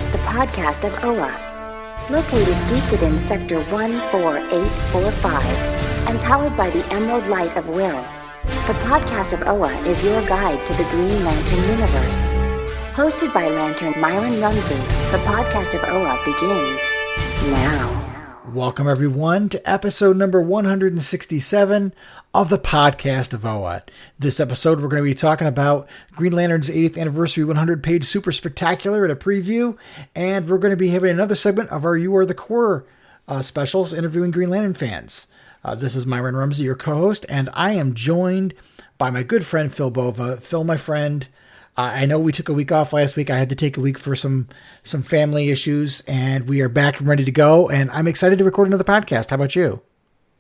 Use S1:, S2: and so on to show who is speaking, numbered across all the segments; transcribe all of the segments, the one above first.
S1: the podcast of OA. Located deep within Sector 14845 and powered by the Emerald Light of Will, the podcast of OA is your guide to the Green Lantern universe. Hosted by Lantern Myron Rumsey, the podcast of OA begins now.
S2: Welcome, everyone, to episode number 167 of the podcast of OA. This episode, we're going to be talking about Green Lantern's 80th anniversary 100-page super spectacular and a preview, and we're going to be having another segment of our You Are the Core specials, interviewing Green Lantern fans. This is Myron Rumsey, your co-host, and I am joined by my good friend Phil Bova. Phil, my friend, I know we took a week off last week. I had to take a week for some family issues, and we are back and ready to go, and I'm excited to record another podcast. How about you?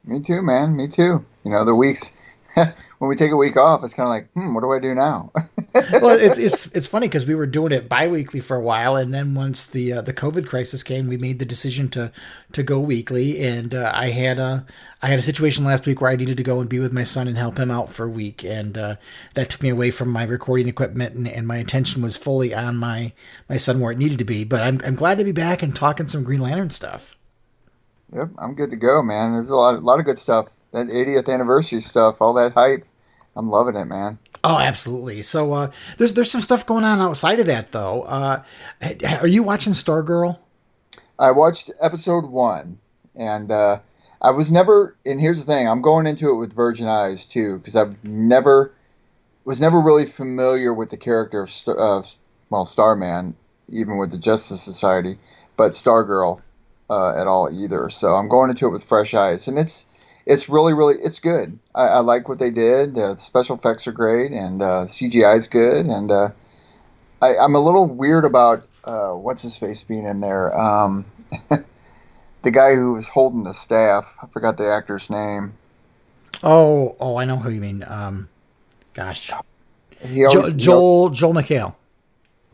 S3: Me too, man. Me too. You know, the weeks when we take a week off, it's kind of like, what do I do now?
S2: Well, it's funny because we were doing it bi-weekly for a while, and then once the COVID crisis came, we made the decision to go weekly. And I had a situation last week where I needed to go and be with my son and help him out for a week, and that took me away from my recording equipment, and my attention was fully on my son where it needed to be. But I'm glad to be back and talking some Green Lantern stuff.
S3: Yep, I'm good to go, man. There's a lot of good stuff. That 80th anniversary stuff, all that hype, I'm loving it, man.
S2: Oh, absolutely. So there's some stuff going on outside of that, though. Are you watching Stargirl?
S3: I watched episode 1, and I was never. And here's the thing: I'm going into it with virgin eyes too, because I was never really familiar with the character of Starman, even with the Justice Society, but Stargirl at all either. So I'm going into it with fresh eyes, and it's really, it's good. I like what they did. The special effects are great, and CGI is good. And I'm a little weird about what's his face being in there. The guy who was holding the staff. I forgot the actor's name.
S2: Oh, I know who you mean. Gosh, Joel McHale.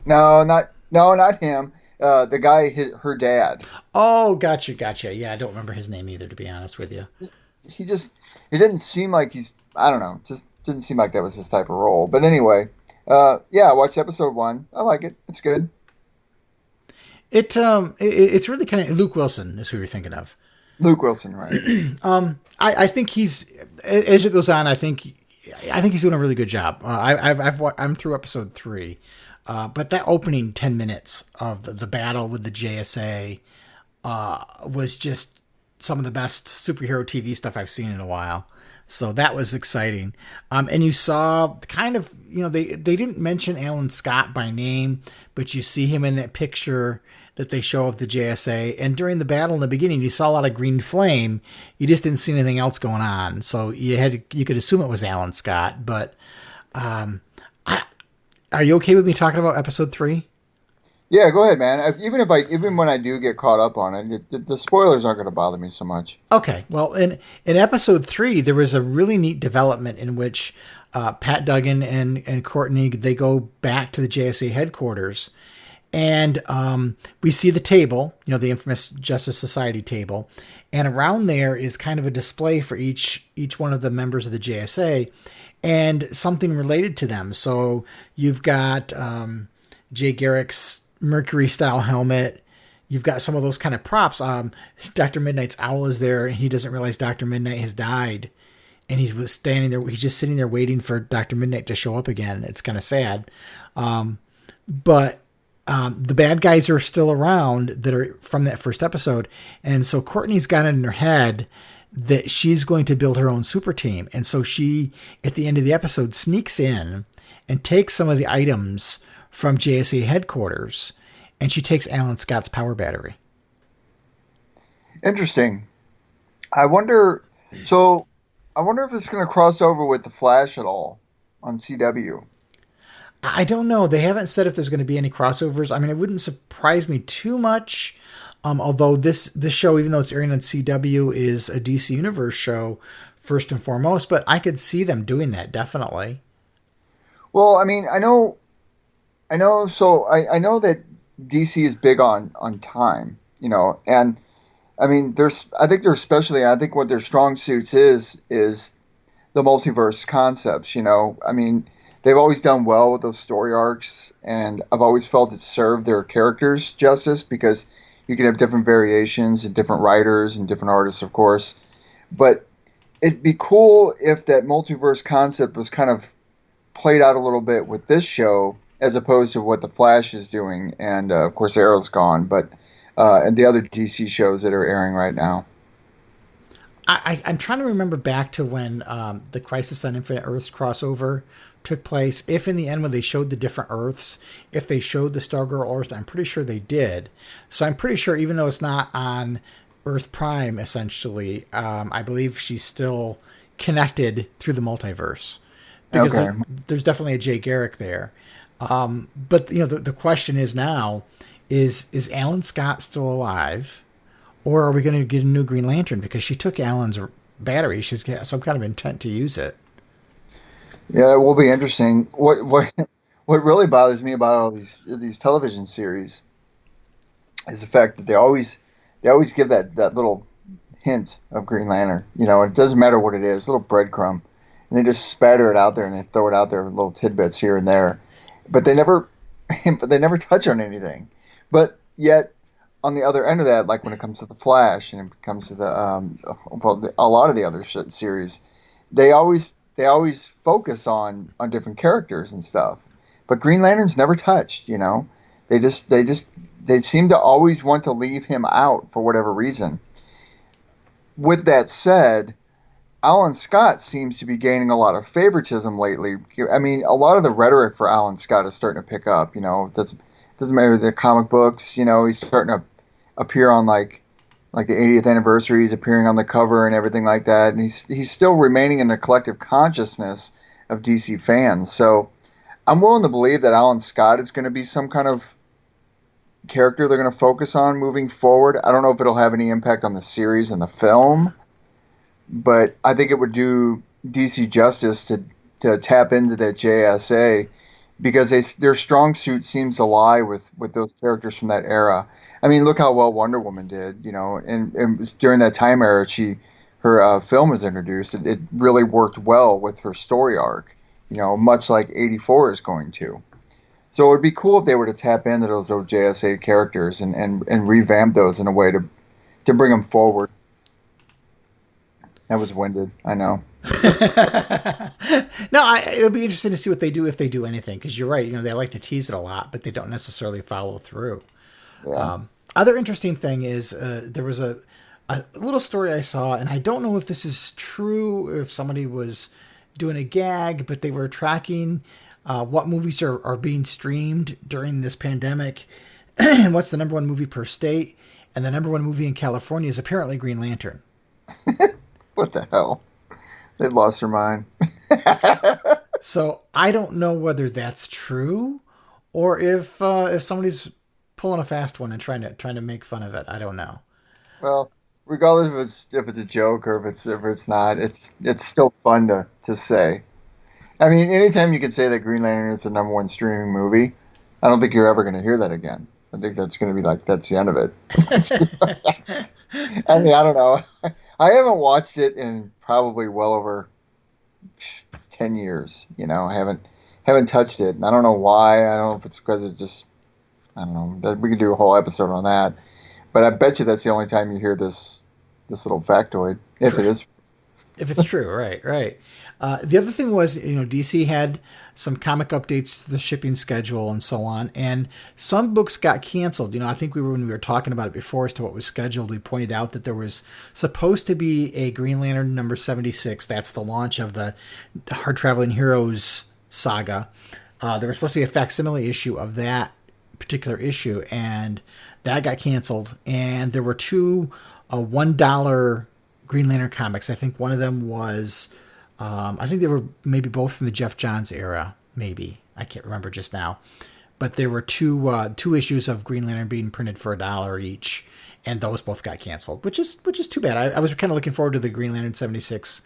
S3: No, not him. The guy, her dad.
S2: Oh, gotcha. Yeah, I don't remember his name either, to be honest with you.
S3: He didn't seem like I don't know, just didn't seem like that was his type of role. But anyway, I watched episode 1. I like it. It's good.
S2: It's really kind of Luke Wilson is who you're thinking of.
S3: Luke Wilson, right?
S2: I think he's, as it goes on, I think he's doing a really good job. I'm through episode 3. But that opening 10 minutes of the battle with the JSA was just some of the best superhero TV stuff I've seen in a while. So that was exciting. And you saw kind of, they didn't mention Alan Scott by name, but you see him in that picture that they show of the JSA. And during the battle in the beginning, you saw a lot of green flame. You just didn't see anything else going on. So you could assume it was Alan Scott. But are you okay with me talking about episode 3?
S3: Yeah, go ahead, man. Even when I do get caught up on it, the spoilers aren't going to bother me so much.
S2: Okay. Well, in episode 3, there was a really neat development in which Pat Duggan and Courtney, they go back to the JSA headquarters, and we see the table, the infamous Justice Society table, and around there is kind of a display for each one of the members of the JSA, and something related to them. So you've got Jay Garrick's Mercury-style helmet. You've got some of those kind of props. Dr. Midnight's owl is there, and he doesn't realize Dr. Midnight has died. And he's standing there. He's just sitting there waiting for Dr. Midnight to show up again. It's kind of sad. But the bad guys are still around that are from that first episode. And so Courtney's got it in her head that she's going to build her own super team. And so she, at the end of the episode, sneaks in and takes some of the items from JSA headquarters, and she takes Alan Scott's power battery.
S3: Interesting. I wonder if it's going to cross over with The Flash at all on CW.
S2: I don't know. They haven't said if there's going to be any crossovers. I mean, it wouldn't surprise me too much. Although this show, even though it's airing on CW, is a DC Universe show first and foremost, but I could see them doing that, definitely.
S3: Well, I mean, I know that DC is big on time, and I mean, I think what their strong suits is the multiverse concepts, I mean, they've always done well with those story arcs, and I've always felt it served their characters justice because you can have different variations and different writers and different artists, of course. But it'd be cool if that multiverse concept was kind of played out a little bit with this show as opposed to what the Flash is doing, and of course Arrow's gone, but and the other DC shows that are airing right now.
S2: I'm trying to remember back to when the Crisis on Infinite Earths crossover took place. If in the end, when they showed the different Earths, if they showed the Stargirl Earth, I'm pretty sure they did. So I'm pretty sure, even though it's not on Earth Prime, essentially, I believe she's still connected through the multiverse, because there's definitely a Jay Garrick there. But the question is now, is Alan Scott still alive? Or are we going to get a new Green Lantern? Because she took Alan's battery. She's got some kind of intent to use it.
S3: Yeah, it will be interesting. What really bothers me about all these television series is the fact that they always give that little hint of Green Lantern. It doesn't matter what it is, little breadcrumb, and they just spatter it out there and they throw it out there, little tidbits here and there, but they never touch on anything. But yet, on the other end of that, like when it comes to the Flash and it comes to a lot of the other series, they always focus on different characters and stuff. But Green Lantern's never touched. They seem to always want to leave him out for whatever reason. With that said, Alan Scott seems to be gaining a lot of favoritism lately. I mean, a lot of the rhetoric for Alan Scott is starting to pick up. Doesn't matter the comic books. He's starting to appear on like the 80th anniversary. He's appearing on the cover and everything like that, and he's still remaining in the collective consciousness of DC fans. So I'm willing to believe that Alan Scott is going to be some kind of character they're going to focus on moving forward. I don't know if it'll have any impact on the series and the film, but I think it would do DC justice to tap into that JSA, because their strong suit seems to lie with those characters from that era. I mean, look how well Wonder Woman did, and it was during that time era her film was introduced. It really worked well with her story arc, much like 84 is going to. So it would be cool if they were to tap into those old JSA characters and revamp those in a way to bring them forward. That was winded, I know.
S2: No, it'll be interesting to see what they do, if they do anything, because you're right. They like to tease it a lot, but they don't necessarily follow through. Yeah. Other interesting thing is there was a little story I saw, and I don't know if this is true or if somebody was doing a gag, but they were tracking what movies are being streamed during this pandemic, and what's the number one movie per state, and the number one movie in California is apparently Green Lantern.
S3: What the hell? They've lost their mind.
S2: So I don't know whether that's true, or if somebody's pulling a fast one and trying to make fun of it. I don't know.
S3: Well, regardless if it's a joke or if it's not, it's still fun to say. I mean, anytime you can say that Green Lantern is the number one streaming movie, I don't think you're ever going to hear that again. I think that's going to be like, that's the end of it. I mean, I don't know. I haven't watched it in probably well over 10 years. I haven't touched it. And I don't know why. I don't know if it's because it just, I don't know. We could do a whole episode on that. But I bet you that's the only time you hear this little factoid, if it is.
S2: If it's true, right. The other thing was, DC had some comic updates to the shipping schedule and so on, and some books got canceled. I think when we were talking about it before as to what was scheduled, we pointed out that there was supposed to be a Green Lantern number 76. That's the launch of the Hard Traveling Heroes saga. There was supposed to be a facsimile issue of that particular issue, and that got canceled. And there were two $1 Green Lantern comics. I think one of them was... I think they were maybe both from the Jeff Johns era, maybe. I can't remember just now. But there were two issues of Green Lantern being printed for $1 each, and those both got canceled, which is too bad. I was kind of looking forward to the Green Lantern 76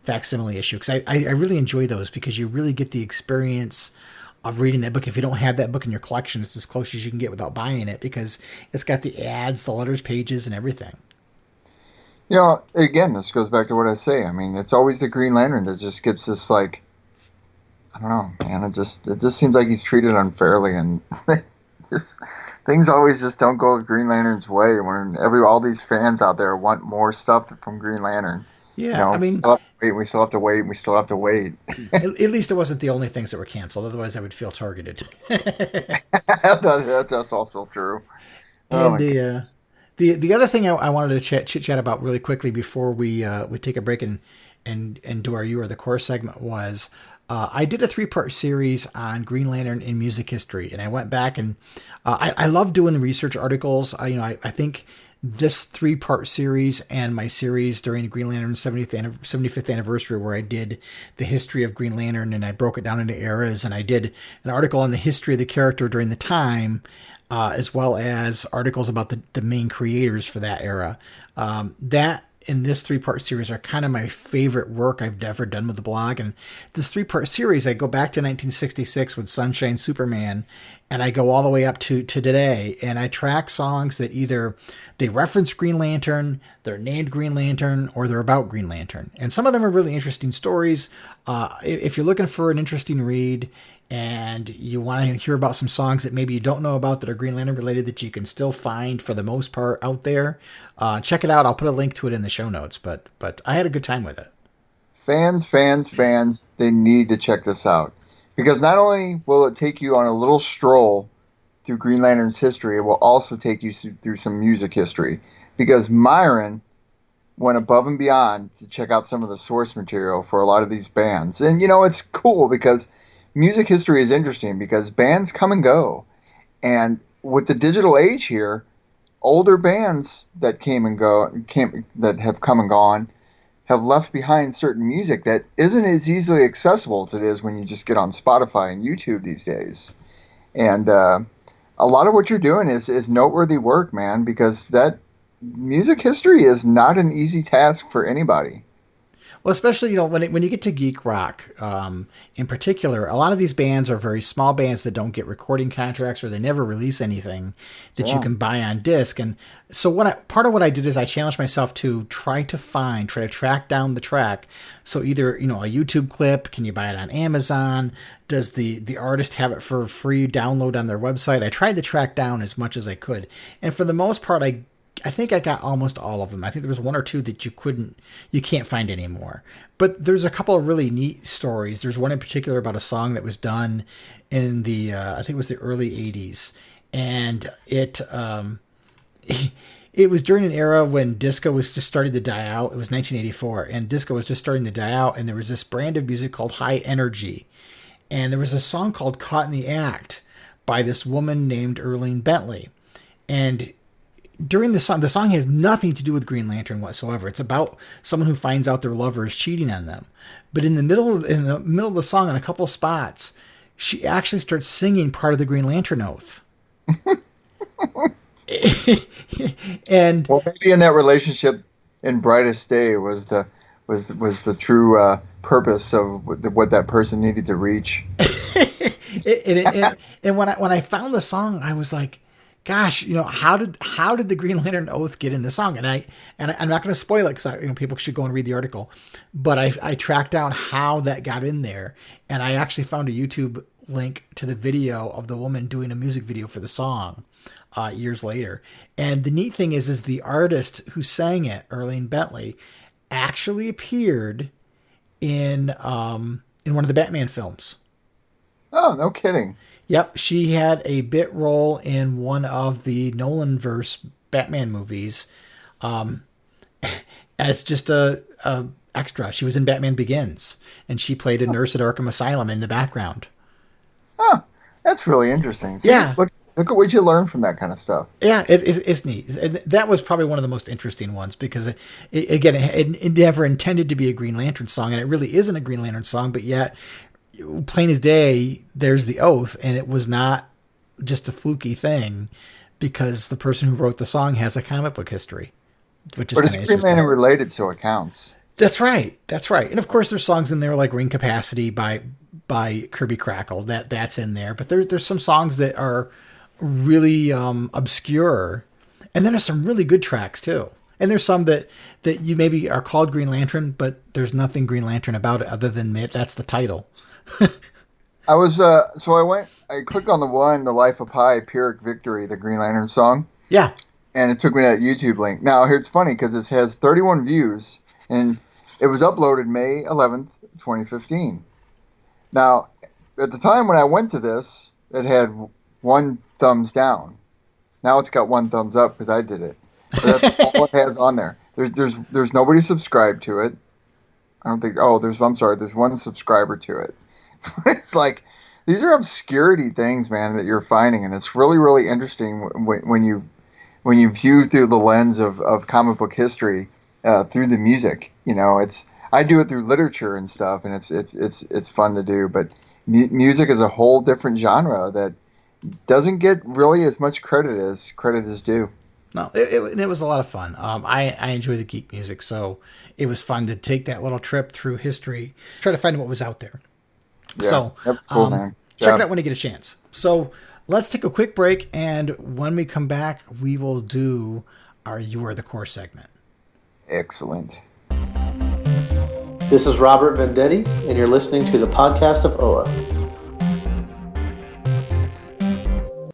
S2: facsimile issue, because I really enjoy those, because you really get the experience of reading that book. If you don't have that book in your collection, it's as close as you can get without buying it, because it's got the ads, the letters pages, and everything.
S3: Again, this goes back to what I say. I mean, it's always the Green Lantern that just gets this, like, I don't know, man. It just seems like he's treated unfairly, and just, things always just don't go Green Lantern's way. When all these fans out there want more stuff from Green Lantern,
S2: Yeah, I
S3: we
S2: mean,
S3: still have to wait. We still have to wait. We still have to wait.
S2: at least it wasn't the only things that were canceled. Otherwise, I would feel targeted.
S3: That's also true. Oh
S2: And
S3: my God.
S2: the other thing I wanted to chit chat about really quickly before we take a break and do our You Are the Core segment was I did a 3-part series on Green Lantern in music history, and I went back and I love doing the research articles. I think this 3-part series and my series during Green Lantern's 75th anniversary, where I did the history of Green Lantern and I broke it down into eras, and I did an article on the history of the character during the time, as well as articles about the main creators for that era. That in this 3-part series are kind of my favorite work I've ever done with the blog. And this 3-part series, I go back to 1966 with Sunshine Superman, and I go all the way up to today, and I track songs that either they reference Green Lantern, they're named Green Lantern, or they're about Green Lantern. And some of them are really interesting stories. If you're looking for an interesting read and you want to hear about some songs that maybe you don't know about that are Green Lantern related that you can still find for the most part out there, check it out. I'll put a link to it in the show notes, but I had a good time with it.
S3: Fans, they need to check this out. Because not only will it take you on a little stroll through Green Lantern's history, it will also take you through some music history. Because Myron went above and beyond to check out some of the source material for a lot of these bands. And, it's cool because music history is interesting because bands come and go. And with the digital age here, older bands that that have come and gone have left behind certain music that isn't as easily accessible as it is when you just get on Spotify and YouTube these days. And a lot of what you're doing is noteworthy work, man, because that music history is not an easy task for anybody.
S2: Well, especially, when you get to geek rock, in particular, a lot of these bands are very small bands that don't get recording contracts or they never release anything that you can buy on disc. And so part of what I did is I challenged myself to try to track down the track. So either, a YouTube clip, can you buy it on Amazon? Does the artist have it for free download on their website? I tried to track down as much as I could. And for the most part, I think I got almost all of them. I think there was 1 or 2 that you can't find anymore. But there's a couple of really neat stories. There's one in particular about a song that was done in the, I think it was the early 80s. And it was during an era when disco was just starting to die out. It was 1984, and disco was just starting to die out. And there was this brand of music called high energy. And there was a song called Caught in the Act by this woman named Earlene Bentley. And during the song has nothing to do with Green Lantern whatsoever. It's about someone who finds out their lover is cheating on them. But in the middle of the song, in a couple spots, she actually starts singing part of the Green Lantern oath. And
S3: Well, maybe in that relationship, in Brightest Day was the true purpose of what that person needed to reach.
S2: and when I found the song, I was like, gosh, how did the Green Lantern oath get in the song? And I'm not going to spoil it because people should go and read the article, but I tracked down how that got in there, and I actually found a YouTube link to the video of the woman doing a music video for the song years later. And the neat thing is the artist who sang it, Earlene Bentley, actually appeared in one of the Batman films.
S3: Oh, no kidding.
S2: Yep, she had a bit role in one of the Nolanverse Batman movies, as just a extra. She was in Batman Begins, and she played a nurse at Arkham Asylum in the background.
S3: Oh, that's really interesting. See,
S2: Yeah.
S3: Look at what you learn from that kind of stuff.
S2: Yeah, it's neat. And that was probably one of the most interesting ones because, it never intended to be a Green Lantern song, and it really isn't a Green Lantern song, but yet, plain as day, there's the oath, and it was not just a fluky thing because the person who wrote the song has a comic book history, which is
S3: But
S2: kind
S3: it's
S2: of
S3: Green
S2: interesting.
S3: Lantern related, so it counts.
S2: That's right. And of course, there's songs in there like "Ring Capacity" by Kirby Crackle. That's in there. But there's some songs that are really obscure, and then there's some really good tracks too. And there's some that you maybe are called Green Lantern, but there's nothing Green Lantern about it other than that's the title.
S3: I was I clicked on the Life of Pi, Pyrrhic Victory, the Green Lantern song,
S2: Yeah.
S3: and it took me to that YouTube link. Now, here's funny because it has 31 views, and it was uploaded May 11th, 2015. Now, at the time when I went to this, it had one thumbs down. Now it's got one thumbs up because I did it. But that's all it has on there. There's nobody subscribed to it. I don't think. Oh, there's one subscriber to it. It's like these are obscurity things, man, that you're finding, and it's really, really interesting when you view through the lens of comic book history through the music. I do it through literature and stuff, and it's fun to do. But music is a whole different genre that doesn't get really as much credit as due.
S2: No, it was a lot of fun. I enjoy the geek music, so it was fun to take that little trip through history, try to find what was out there.
S3: Yeah,
S2: so
S3: that's cool, man.
S2: Check it out when you get a chance. So let's take a quick break, and when we come back, we will do our You Are the Core segment.
S3: Excellent.
S4: This is Robert Vendetti, and you're listening to the podcast of OA.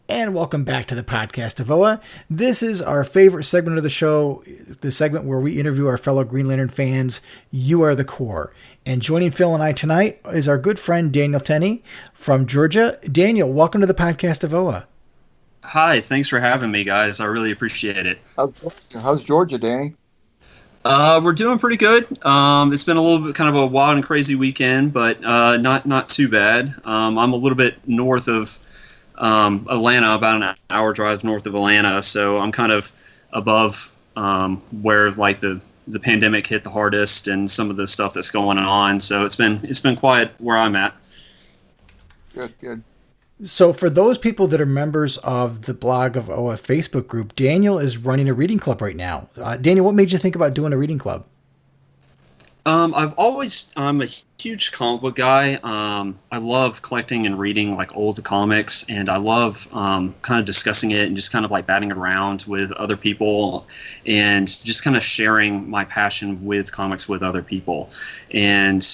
S2: And welcome back to the podcast of OA. This is our favorite segment of the show, the segment where we interview our fellow Green Lantern fans. You Are the Core. And joining Phil and I tonight is our good friend Daniel Tenney from Georgia. Daniel, welcome to the podcast of OA.
S5: Hi, thanks for having me, guys. I really appreciate it.
S3: How's Georgia, Danny?
S5: We're doing pretty good. It's been a little bit kind of a wild and crazy weekend, but not too bad. I'm a little bit north of Atlanta, about an hour drive north of Atlanta, so I'm kind of above where like the pandemic hit the hardest and some of the stuff that's going on. So it's been quiet where I'm at.
S3: Good.
S2: So for those people that are members of the Blog of OA Facebook group, Daniel is running a reading club right now. Daniel, what made you think about doing a reading club?
S5: I'm a huge comic book guy. I love collecting and reading like old comics, and I love kind of discussing it and just kind of like batting it around with other people and just kind of sharing my passion with comics with other people. And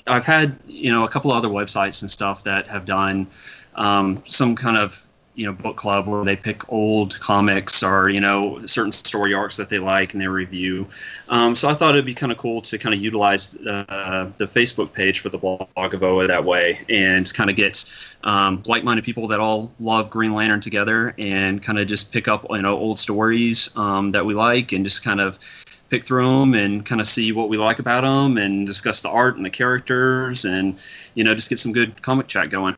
S5: I've had, a couple of other websites and stuff that have done some kind of, book club where they pick old comics or, certain story arcs that they like and they review. So I thought it'd be kind of cool to kind of utilize the Facebook page for the Blog of OA that way and kind of get like-minded people that all love Green Lantern together and kind of just pick up, old stories that we like and just kind of pick through them and kind of see what we like about them and discuss the art and the characters and, just get some good comic chat going.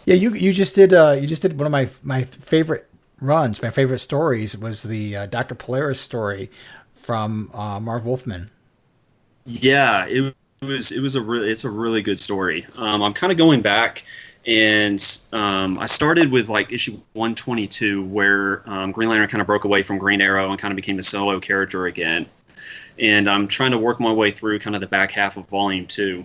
S2: Yeah, you just did one of my favorite runs. My favorite stories was the Dr. Polaris story from Marv Wolfman.
S5: Yeah, it's a really good story. I'm kind of going back, and I started with like issue 122 where Green Lantern kind of broke away from Green Arrow and kind of became a solo character again. And I'm trying to work my way through kind of the back half of volume 2.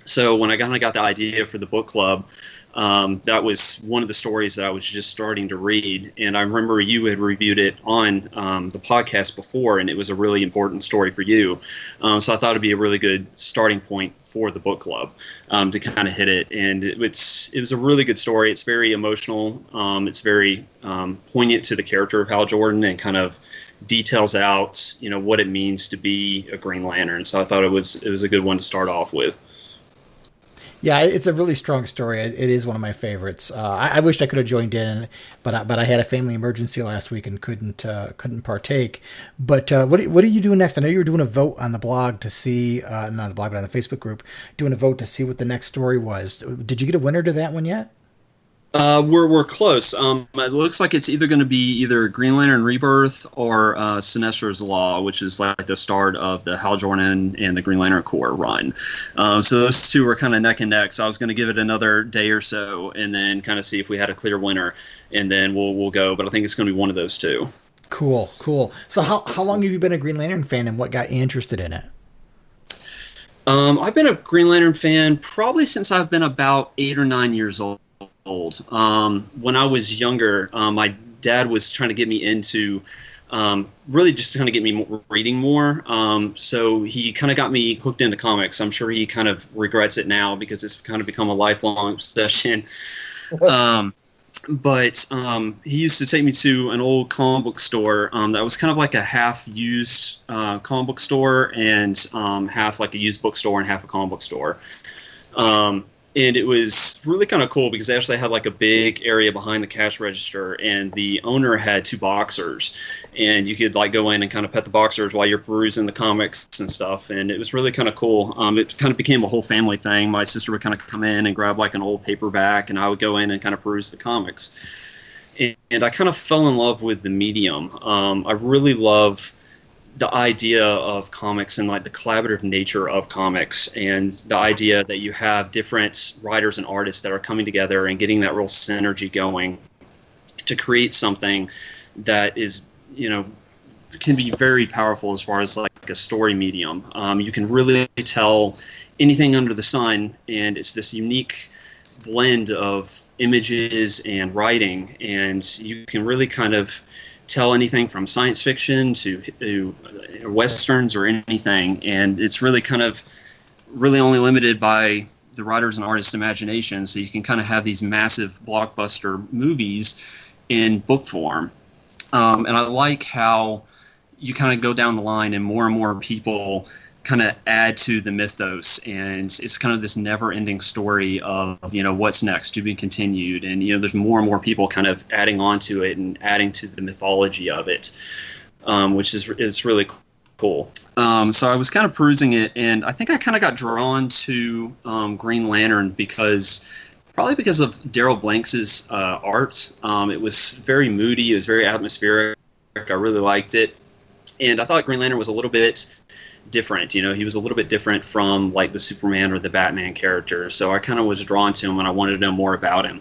S5: So when I kind of got the idea for the book club, that was one of the stories that I was just starting to read. And I remember you had reviewed it on the podcast before, and it was a really important story for you. So I thought it'd be a really good starting point for the book club to kind of hit it. And it was a really good story. It's very emotional. It's very poignant to the character of Hal Jordan and kind of details out, what it means to be a Green Lantern. So I thought it was a good one to start off with.
S2: Yeah, it's a really strong story. It is one of my favorites. I wished I could have joined in, but I had a family emergency last week and couldn't partake. But what are you doing next? I know you were doing a vote on the blog to see, not on the blog, but on the Facebook group, doing a vote to see what the next story was. Did you get a winner to that one yet?
S5: We're close. It looks like it's either going to be either Green Lantern Rebirth or Sinestra's Law, which is like the start of the Hal Jordan and the Green Lantern Corps run. So those two were kind of neck and neck. So I was going to give it another day or so and then kind of see if we had a clear winner, and then we'll go. But I think it's going to be one of those two. Cool.
S2: So how long have you been a Green Lantern fan, and what got you interested in it?
S5: I've been a Green Lantern fan probably since I've been about 8 or 9 years old. When I was younger, my Dad was trying to get me into really just kind of get me reading more. So he kind of got me hooked into comics. I'm sure he kind of regrets it now because it's kind of become a lifelong obsession. But he used to take me to an old comic book store that was kind of like a half-used comic book store and half like a used bookstore and half a comic book store. And it was really kind of cool because they actually had like a big area behind the cash register, and the owner had 2 boxers, and you could like go in and kind of pet the boxers while you're perusing the comics and stuff. And it was really kind of cool. It kind of became a whole family thing. My sister would kind of come in and grab like an old paperback, and I would go in and kind of peruse the comics. And I kind of fell in love with the medium. I really love the idea of comics and like the collaborative nature of comics, and the idea that you have different writers and artists that are coming together and getting that real synergy going to create something that is, can be very powerful as far as like a story medium. You can really tell anything under the sun, and it's this unique blend of images and writing, and you can really kind of tell anything from science fiction to westerns or anything, and it's really kind of really only limited by the writers and artists' imagination. So you can kind of have these massive blockbuster movies in book form, and I like how you kind of go down the line and more people kind of add to the mythos, and it's kind of this never-ending story of what's next to be continued, and there's more and more people kind of adding on to it and adding to the mythology of it, which is really cool. So I was kind of perusing it, and I think I kind of got drawn to Green Lantern because of Darryl Blanks' art. It was very moody, it was very atmospheric. I really liked it, and I thought Green Lantern was a little bit different. He was a little bit different from like the Superman or the Batman characters. So I kind of was drawn to him, and I wanted to know more about him.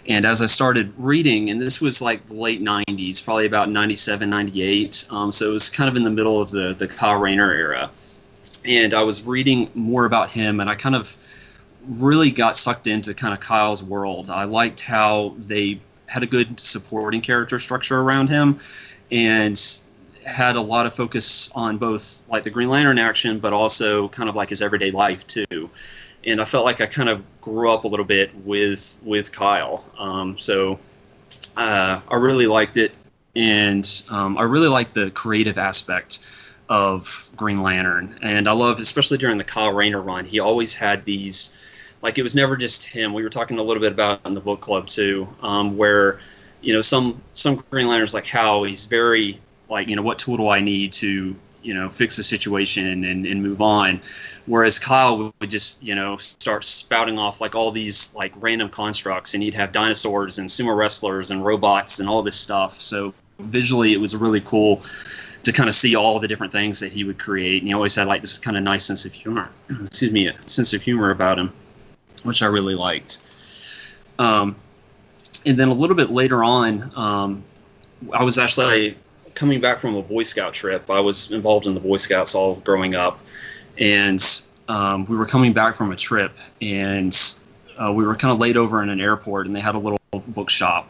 S5: And as I started reading, and this was like the late 90s, probably about 97, 98. So it was kind of in the middle of the Kyle Rayner era. And I was reading more about him, and I kind of really got sucked into kind of Kyle's world. I liked how they had a good supporting character structure around him, and had a lot of focus on both like the Green Lantern action, but also kind of like his everyday life too. And I felt like I kind of grew up a little bit with Kyle. So I really liked it, and I really liked the creative aspect of Green Lantern. And I love, especially during the Kyle Rayner run, he always had these, like, it was never just him. We were talking a little bit about in the book club too, where some Green Lanterns, like Hal, he's very like, what tool do I need to, fix the situation and move on? Whereas Kyle would just, start spouting off like all these like random constructs, and he'd have dinosaurs and sumo wrestlers and robots and all this stuff. So visually it was really cool to kind of see all the different things that he would create. And he always had like this kind of nice sense of humor, sense of humor about him, which I really liked. And then a little bit later on, I was actually coming back from a Boy Scout trip. I was involved in the Boy Scouts all growing up, and we were coming back from a trip, and we were kind of laid over in an airport, and they had a little bookshop,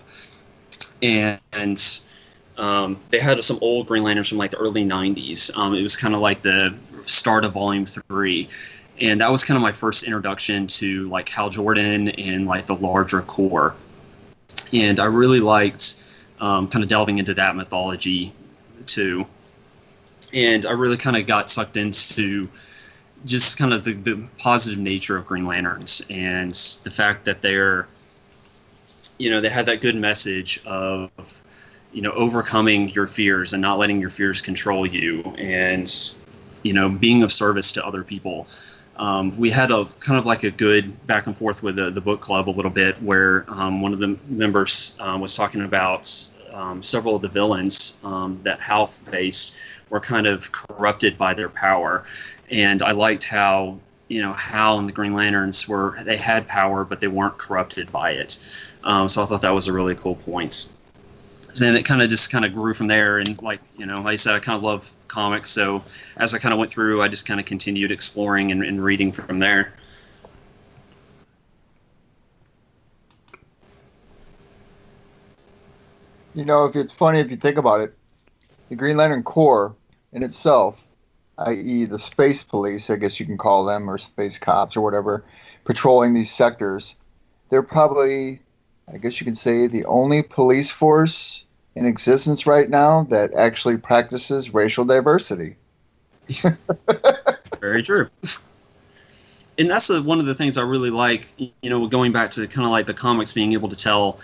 S5: and they had some old Green Lanterns from like the early 90s. It was kind of like the start of Volume 3, and that was kind of my first introduction to like Hal Jordan and like the larger core, and I really liked kind of delving into that mythology too. And I really kind of got sucked into just kind of the positive nature of Green Lanterns, and the fact that they're, they had that good message of, overcoming your fears and not letting your fears control you, and, being of service to other people. We had a kind of like a good back and forth with the book club a little bit, where one of the members was talking about several of the villains that Hal faced were kind of corrupted by their power. And I liked how, Hal and the Green Lanterns they had power, but they weren't corrupted by it. So I thought that was a really cool point. And it kind of grew from there. And like I said, I kind of love comics. So as I kind of went through, I just kind of continued exploring and reading from there.
S3: If it's funny if you think about it, the Green Lantern Corps in itself, i.e., the space police, I guess you can call them, or space cops or whatever, patrolling these sectors, they're probably, I guess you can say, the only police force in existence right now that actually practices racial diversity.
S5: Very true. And that's one of the things I really like, going back to kind of like the comics, being able to tell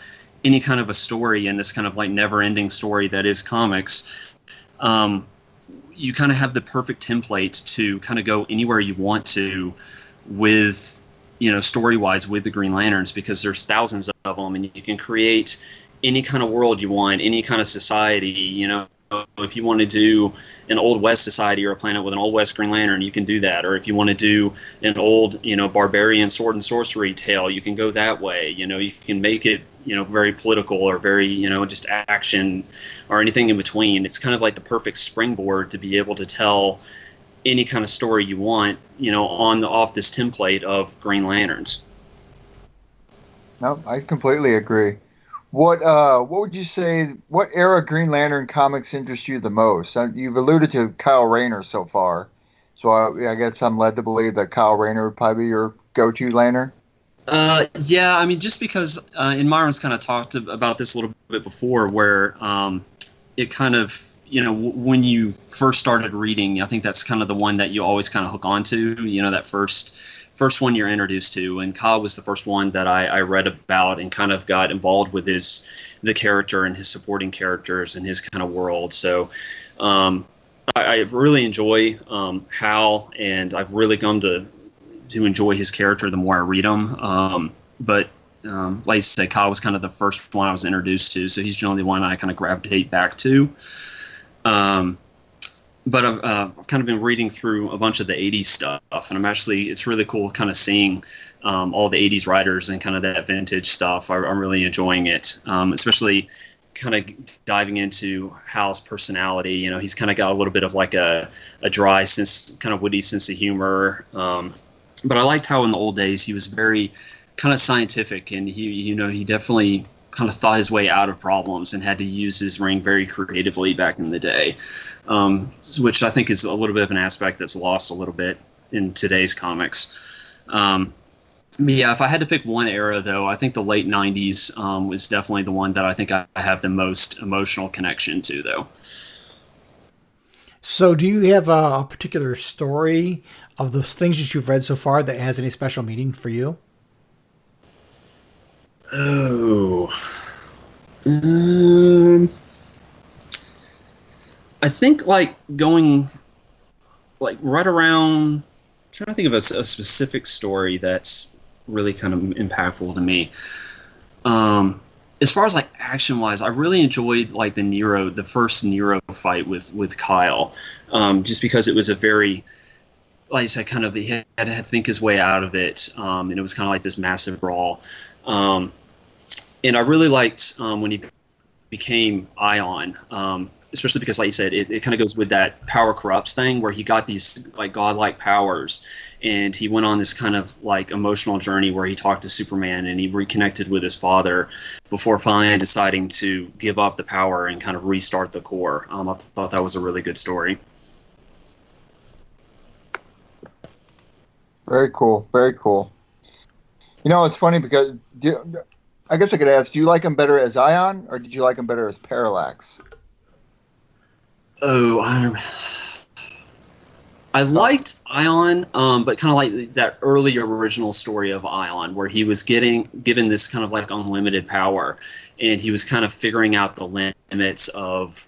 S5: any kind of a story in this kind of like never-ending story that is comics. You kind of have the perfect template to kind of go anywhere you want to with, story-wise with the Green Lanterns, because there's thousands of them, and you can create any kind of world you want, any kind of society. If you want to do an Old West society or a planet with an Old West Green Lantern, you can do that. Or if you want to do an old, barbarian sword and sorcery tale, you can go that way. You can make it, very political or very, just action or anything in between. It's kind of like the perfect springboard to be able to tell any kind of story you want, off this template of Green Lanterns.
S3: No, I completely agree. What would you say? What era Green Lantern comics interest you the most? You've alluded to Kyle Rayner so far, so I guess I'm led to believe that Kyle Rayner would probably be your go-to Lantern.
S5: Yeah, I mean, just because and Myron's kind of talked about this a little bit before, where it kind of, when you first started reading, I think that's kind of the one that you always kind of hook onto. That first one you're introduced to, and Kyle was the first one that I read about and kind of got involved with the character and his supporting characters and his kind of world. So I really enjoy Hal, and I've really come to enjoy his character the more I read him. But like I said, Kyle was kind of the first one I was introduced to, so he's generally the one I kind of gravitate back to. But I've kind of been reading through a bunch of the 80s stuff, and it's really cool kind of seeing all the 80s writers and kind of that vintage stuff. I'm really enjoying it, especially kind of diving into Hal's personality. He's kind of got a little bit of like a dry sense, kind of witty sense of humor. But I liked how in the old days he was very kind of scientific, and he definitely kind of thought his way out of problems and had to use his ring very creatively back in the day, which I think is a little bit of an aspect that's lost a little bit in today's comics. Yeah, if I had to pick one era, though, I think the late 90s was definitely the one that I think I have the most emotional connection to, though.
S2: So do you have a particular story of the things that you've read so far that has any special meaning for you?
S5: Oh, I think like going like right around, I'm trying to think of a specific story that's really kind of impactful to me. As far as like action wise, I really enjoyed like the first Nero fight with Kyle, just because it was a very, like I said, kind of he had to think his way out of it, and it was kind of like this massive brawl. And I really liked when he became Ion, especially because, like you said, it kind of goes with that power corrupts thing, where he got these like godlike powers, and he went on this kind of like emotional journey where he talked to Superman and he reconnected with his father before finally deciding to give up the power and kind of restart the Corps. I thought that was a really good story.
S3: Very cool. Very cool. It's funny because I guess I could ask, do you like him better as Ion, or did you like him better as Parallax?
S5: Oh, I liked Ion, but kind of like that early original story of Ion, where he was given this kind of like unlimited power, and he was kind of figuring out the limits of,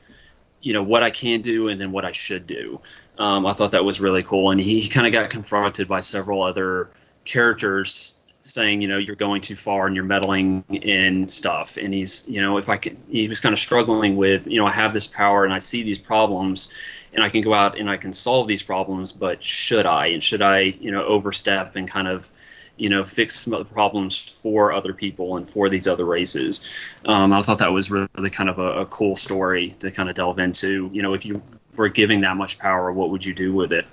S5: what I can do and then what I should do. I thought that was really cool, and he kind of got confronted by several other characters saying, you're going too far and you're meddling in stuff. And he's, he was kind of struggling with, I have this power and I see these problems and I can go out and I can solve these problems, but should I? And should I, overstep and kind of, fix some of the problems for other people and for these other races? I thought that was really kind of a cool story to kind of delve into. If you were giving that much power, what would you do with it?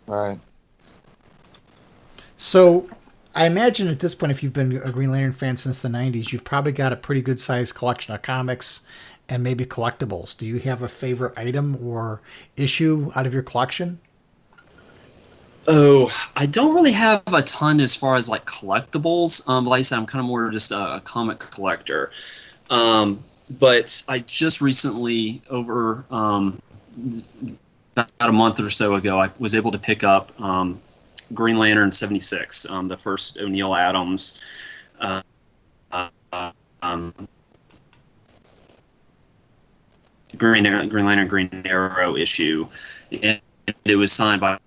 S3: Right.
S2: So I imagine at this point, if you've been a Green Lantern fan since the 90s, you've probably got a pretty good sized collection of comics and maybe collectibles. Do you have a favorite item or issue out of your collection?
S5: Oh, I don't really have a ton as far as like collectibles. Like I said, I'm kind of more just a comic collector. But I just recently, over about a month or so ago, I was able to pick up Green Lantern 76, the first O'Neil Adams Green Lantern Green Arrow issue, and it was signed by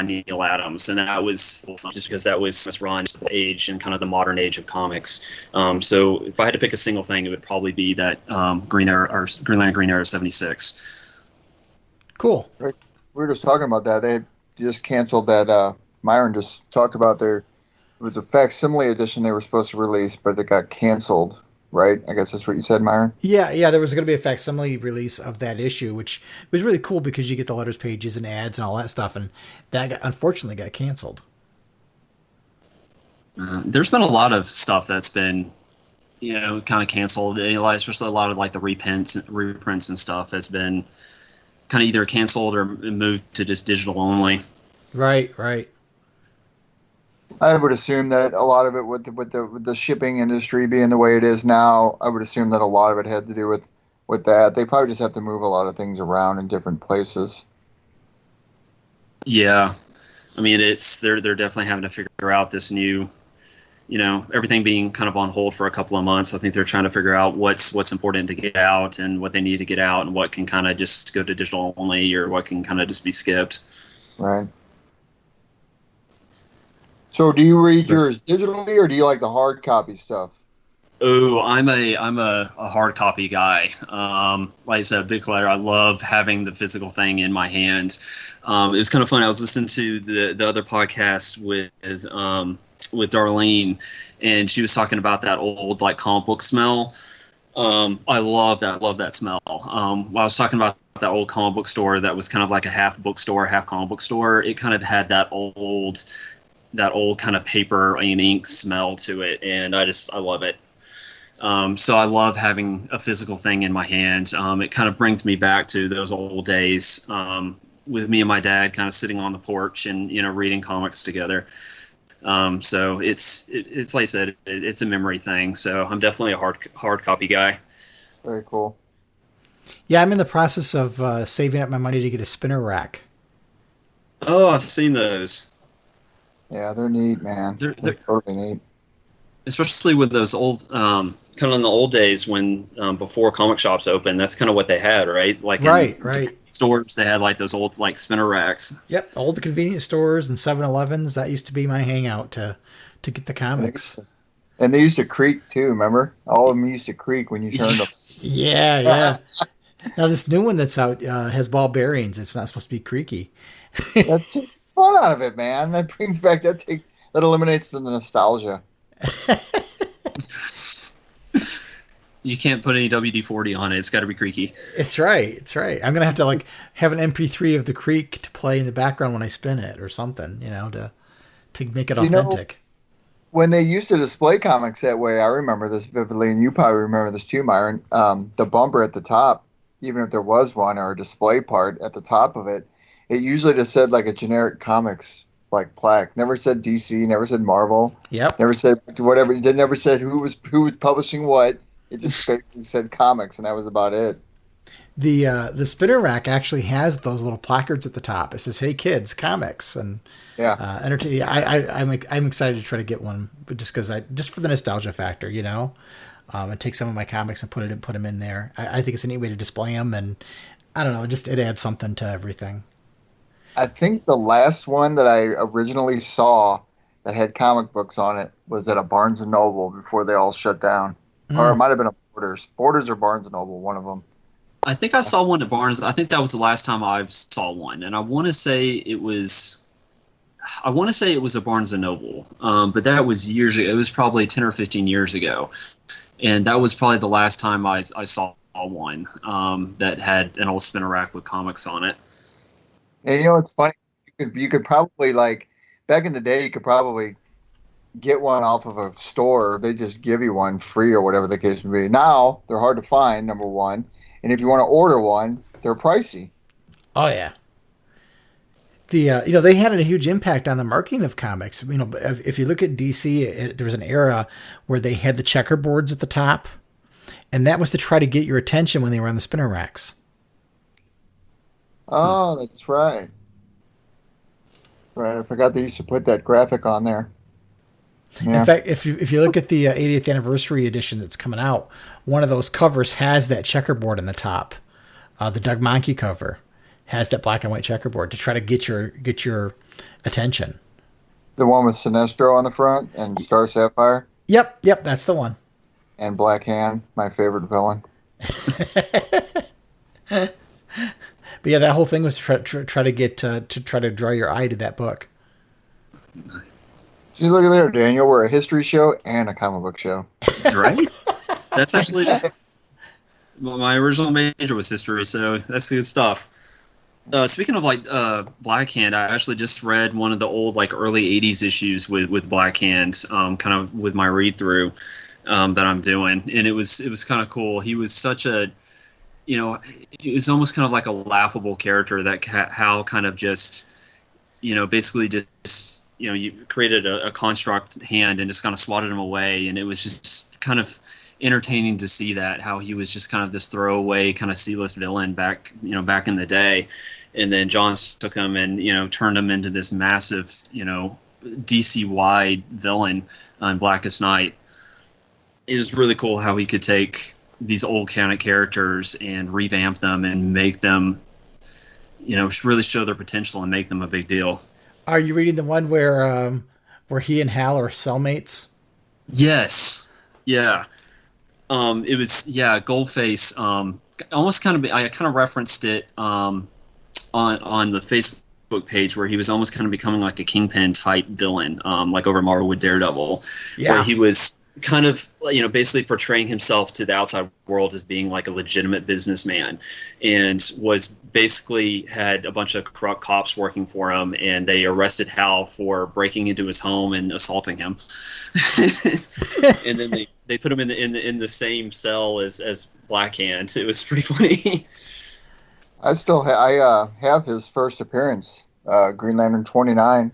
S5: Neil Adams, and that was just because that was Ron's age and kind of the modern age of comics. So if I had to pick a single thing, it would probably be that Green Lantern Green Arrow 76.
S2: Cool.
S3: We were just talking about that. They just canceled that. Myron just talked about it was a facsimile edition they were supposed to release, but it got canceled. Right? I guess that's what you said, Myron?
S2: Yeah, there was going to be a facsimile release of that issue, which was really cool because you get the letters pages and ads and all that stuff, and that unfortunately got canceled.
S5: There's been a lot of stuff that's been, kind of canceled, especially a lot of like the reprints and stuff has been kind of either canceled or moved to just digital only.
S2: Right.
S3: I would assume that a lot of it with the shipping industry being the way it is now, I would assume that a lot of it had to do with that. They probably just have to move a lot of things around in different places.
S5: Yeah. I mean, they're definitely having to figure out this new, everything being kind of on hold for a couple of months. I think they're trying to figure out what's important to get out and what they need to get out and what can kind of just go to digital only or what can kind of just be skipped.
S3: Right. So do you read yours digitally or do you like the hard copy stuff?
S5: Oh, I'm a hard copy guy. Like I said, big collector. I love having the physical thing in my hands. It was kind of fun. I was listening to the other podcast with Darlene, and she was talking about that old like comic book smell. I love that smell. While I was talking about that old comic book store that was kind of like a half bookstore, half comic book store, it kind of had that old kind of paper and ink smell to it, and I love it. So I love having a physical thing in my hands. It kind of brings me back to those old days with me and my dad kind of sitting on the porch and reading comics together. So it's like I said, it's a memory thing. So I'm definitely a hard copy guy.
S3: Very cool.
S2: Yeah, I'm in the process of saving up my money to get a spinner rack.
S5: Oh, I've seen those.
S3: Yeah, they're neat, man. They're totally neat.
S5: Especially with those old, kind of in the old days when before comic shops opened, that's kind of what they had, right? Like
S2: right.
S5: Stores, they had like those old like spinner racks.
S2: Yep, all the convenience stores and 7-Elevens. That used to be my hangout to get the comics.
S3: And they used to creak too. Remember, all of them used to creak when you turned them.
S2: Yeah. Now this new one that's out has ball bearings. It's not supposed to be creaky.
S3: That's just fun out of it, man. That brings back that eliminates the nostalgia.
S5: You can't put any WD-40 on it. It's got to be creaky.
S2: It's right. I'm gonna have to like have an MP3 of the creak to play in the background when I spin it or something, to make it authentic.
S3: When they used to display comics that way, I remember this vividly, and you probably remember this too, Myron. The bumper at the top, even if there was one or a display part at the top of it, it usually just said like a generic comics like plaque. Never said DC, never said Marvel.
S2: Yep.
S3: Never said whatever. It never said who was publishing what. It just basically said comics, and that was about it.
S2: The spinner rack actually has those little placards at the top. It says, "Hey kids, comics," and entertain. I'm excited to try to get one, but just for the nostalgia factor, and take some of my comics and put them in there. I think it's a neat way to display them, and I don't know, it adds something to everything.
S3: I think the last one that I originally saw that had comic books on it was at a Barnes & Noble before they all shut down. Or it might have been a Borders. Borders or Barnes & Noble, one of them.
S5: I think I saw one at Barnes. I think that was the last time I saw one. And I want to say it was a Barnes & Noble. But that was years ago. It was probably 10 or 15 years ago. And that was probably the last time I saw one that had an old spinner rack with comics on it.
S3: And it's funny. You could probably, like, back in the day, you could probably get one off of a store. They just give you one free or whatever the case may be. Now they're hard to find, number one, and if you want to order one, they're pricey.
S2: Oh yeah. They had a huge impact on the marketing of comics. If you look at DC, there was an era where they had the checkerboards at the top, and that was to try to get your attention when they were on the spinner racks.
S3: Oh, that's right. Right, I forgot they used to put that graphic on there. Yeah.
S2: In fact, if you look at the 80th anniversary edition that's coming out, one of those covers has that checkerboard in the top. The Doug Mahnke cover has that black and white checkerboard to try to get your attention.
S3: The one with Sinestro on the front and Star Sapphire?
S2: Yep, that's the one.
S3: And Black Hand, my favorite villain.
S2: But yeah, that whole thing was to try to get to try to draw your eye to that book.
S3: See, look at there, Daniel. We're a history show and a comic book show.
S5: Right? That's actually my original major was history, so that's good stuff. Speaking of Black Hand, I actually just read one of the old early '80s issues with Black Hand, kind of with my read through that I'm doing, and it was kind of cool. He was such a it was almost kind of like a laughable character that Hal kind of just basically just you created a construct hand and just kind of swatted him away, and it was just kind of entertaining to see that, how he was just kind of this throwaway kind of C-list villain back in the day, and then Johns took him and turned him into this massive DC wide villain on Blackest Night. It was really cool how he could take these old canon characters and revamp them and make them really show their potential and make them a big deal.
S2: Are you reading the one where he and Hal are cellmates?
S5: Yes. Yeah. It was Goldface. Almost kind of I kind of referenced it on the Facebook page where he was almost kind of becoming like a Kingpin type villain, like over Marvel with Daredevil, where he was kind of basically portraying himself to the outside world as being like a legitimate businessman, and was basically had a bunch of corrupt cops working for him, and they arrested Hal for breaking into his home and assaulting him. And then they put him in the same cell as Black Hand. It was pretty funny.
S3: I still have his first appearance, Green Lantern 29.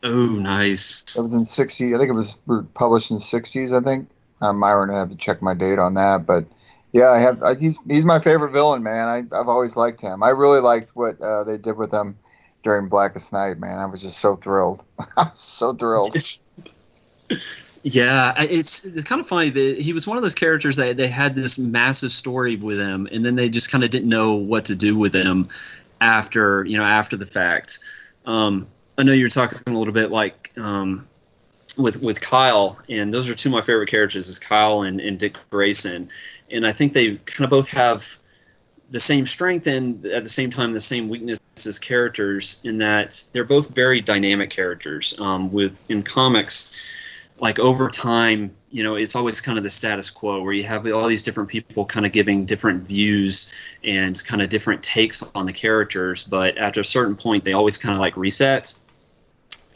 S5: Oh, nice.
S3: It was in 60. I think it was published in the 60s, I think. Myron, I have to check my date on that. But, yeah, he's my favorite villain, man. I've always liked him. I really liked what they did with him during Blackest Night, man. I was just so thrilled. I was so thrilled.
S5: Yeah, it's kind of funny that he was one of those characters that they had this massive story with him, and then they just kind of didn't know what to do with him after the fact. I know you're talking a little bit with Kyle, and those are two of my favorite characters, is Kyle and Dick Grayson, and I think they kind of both have the same strength and at the same time the same weakness as characters, in that they're both very dynamic characters. In comics, like over time, it's always kind of the status quo where you have all these different people kind of giving different views and kind of different takes on the characters, but after a certain point they always kind of reset.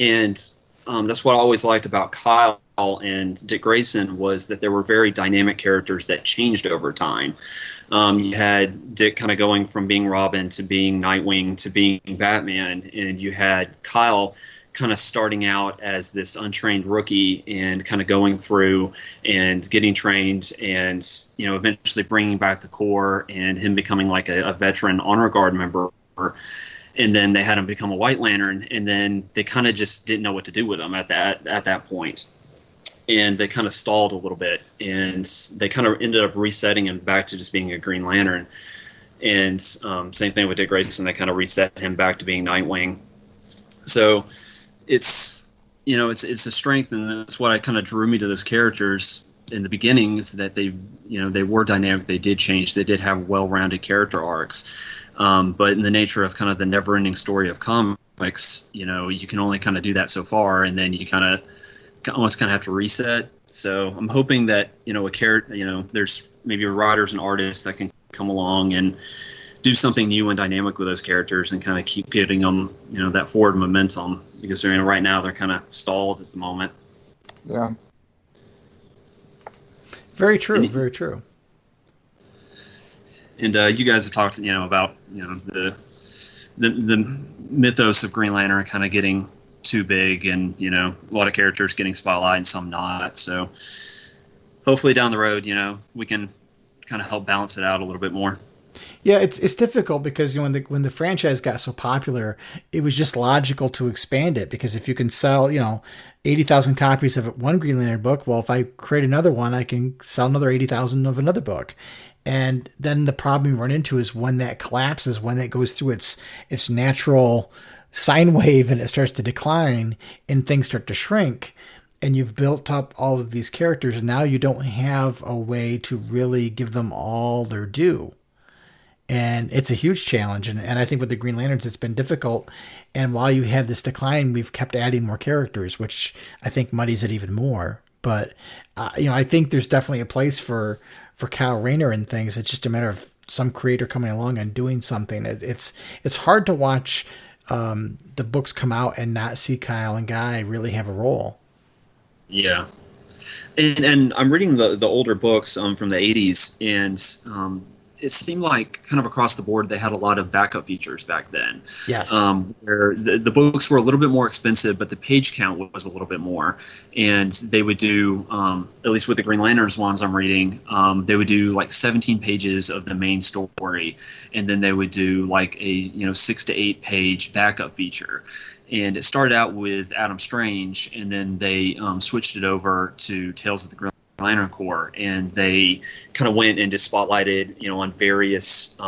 S5: And that's what I always liked about Kyle and Dick Grayson, was that there were very dynamic characters that changed over time. You had Dick kind of going from being Robin to being Nightwing to being Batman, and you had Kyle kind of starting out as this untrained rookie and kind of going through and getting trained and eventually bringing back the Corps and him becoming like a veteran honor guard member. And then they had him become a White Lantern, and then they kind of just didn't know what to do with him at that point. And they kind of stalled a little bit, and they kind of ended up resetting him back to just being a Green Lantern. And same thing with Dick Grayson, they kind of reset him back to being Nightwing. So it's a strength, and that's what kind of drew me to those characters in the beginning, is that they were dynamic, they did change, they did have well-rounded character arcs. But in the nature of kind of the never-ending story of comics, you can only kind of do that so far, and then you almost have to reset. So I'm hoping that there's maybe writers and artists that can come along and do something new and dynamic with those characters and kind of keep getting them, that forward momentum, because right now they're kind of stalled at the moment.
S3: Yeah.
S2: Very true. Very true.
S5: And you guys have talked, about the mythos of Green Lantern kind of getting too big, and a lot of characters getting spotlight and some not. So hopefully down the road, we can kind of help balance it out a little bit more.
S2: Yeah, it's difficult because when the franchise got so popular, it was just logical to expand it, because if you can sell 80,000 copies of one Green Lantern book, well, if I create another one, I can sell another 80,000 of another book. And then the problem you run into is when that collapses, when that goes through its natural sine wave and it starts to decline and things start to shrink, and you've built up all of these characters, now you don't have a way to really give them all their due. And it's a huge challenge. And I think with the Green Lanterns, it's been difficult. And while you had this decline, we've kept adding more characters, which I think muddies it even more. But, I think there's definitely a place for Kyle Rayner and things. It's just a matter of some creator coming along and doing something. It's hard to watch the books come out and not see Kyle and Guy really have a role.
S5: Yeah. And I'm reading the older books from the 80s, and it seemed like kind of across the board they had a lot of backup features back then.
S2: Yes.
S5: Where the books were a little bit more expensive, but the page count was a little bit more. And they would do, at least with the Green Lanterns ones I'm reading, they would do like 17 pages of the main story, and then they would do like a 6 to 8 page backup feature. And it started out with Adam Strange, and then they switched it over to Tales of the Green Lantern Corps, and they kind of went and just spotlighted, on various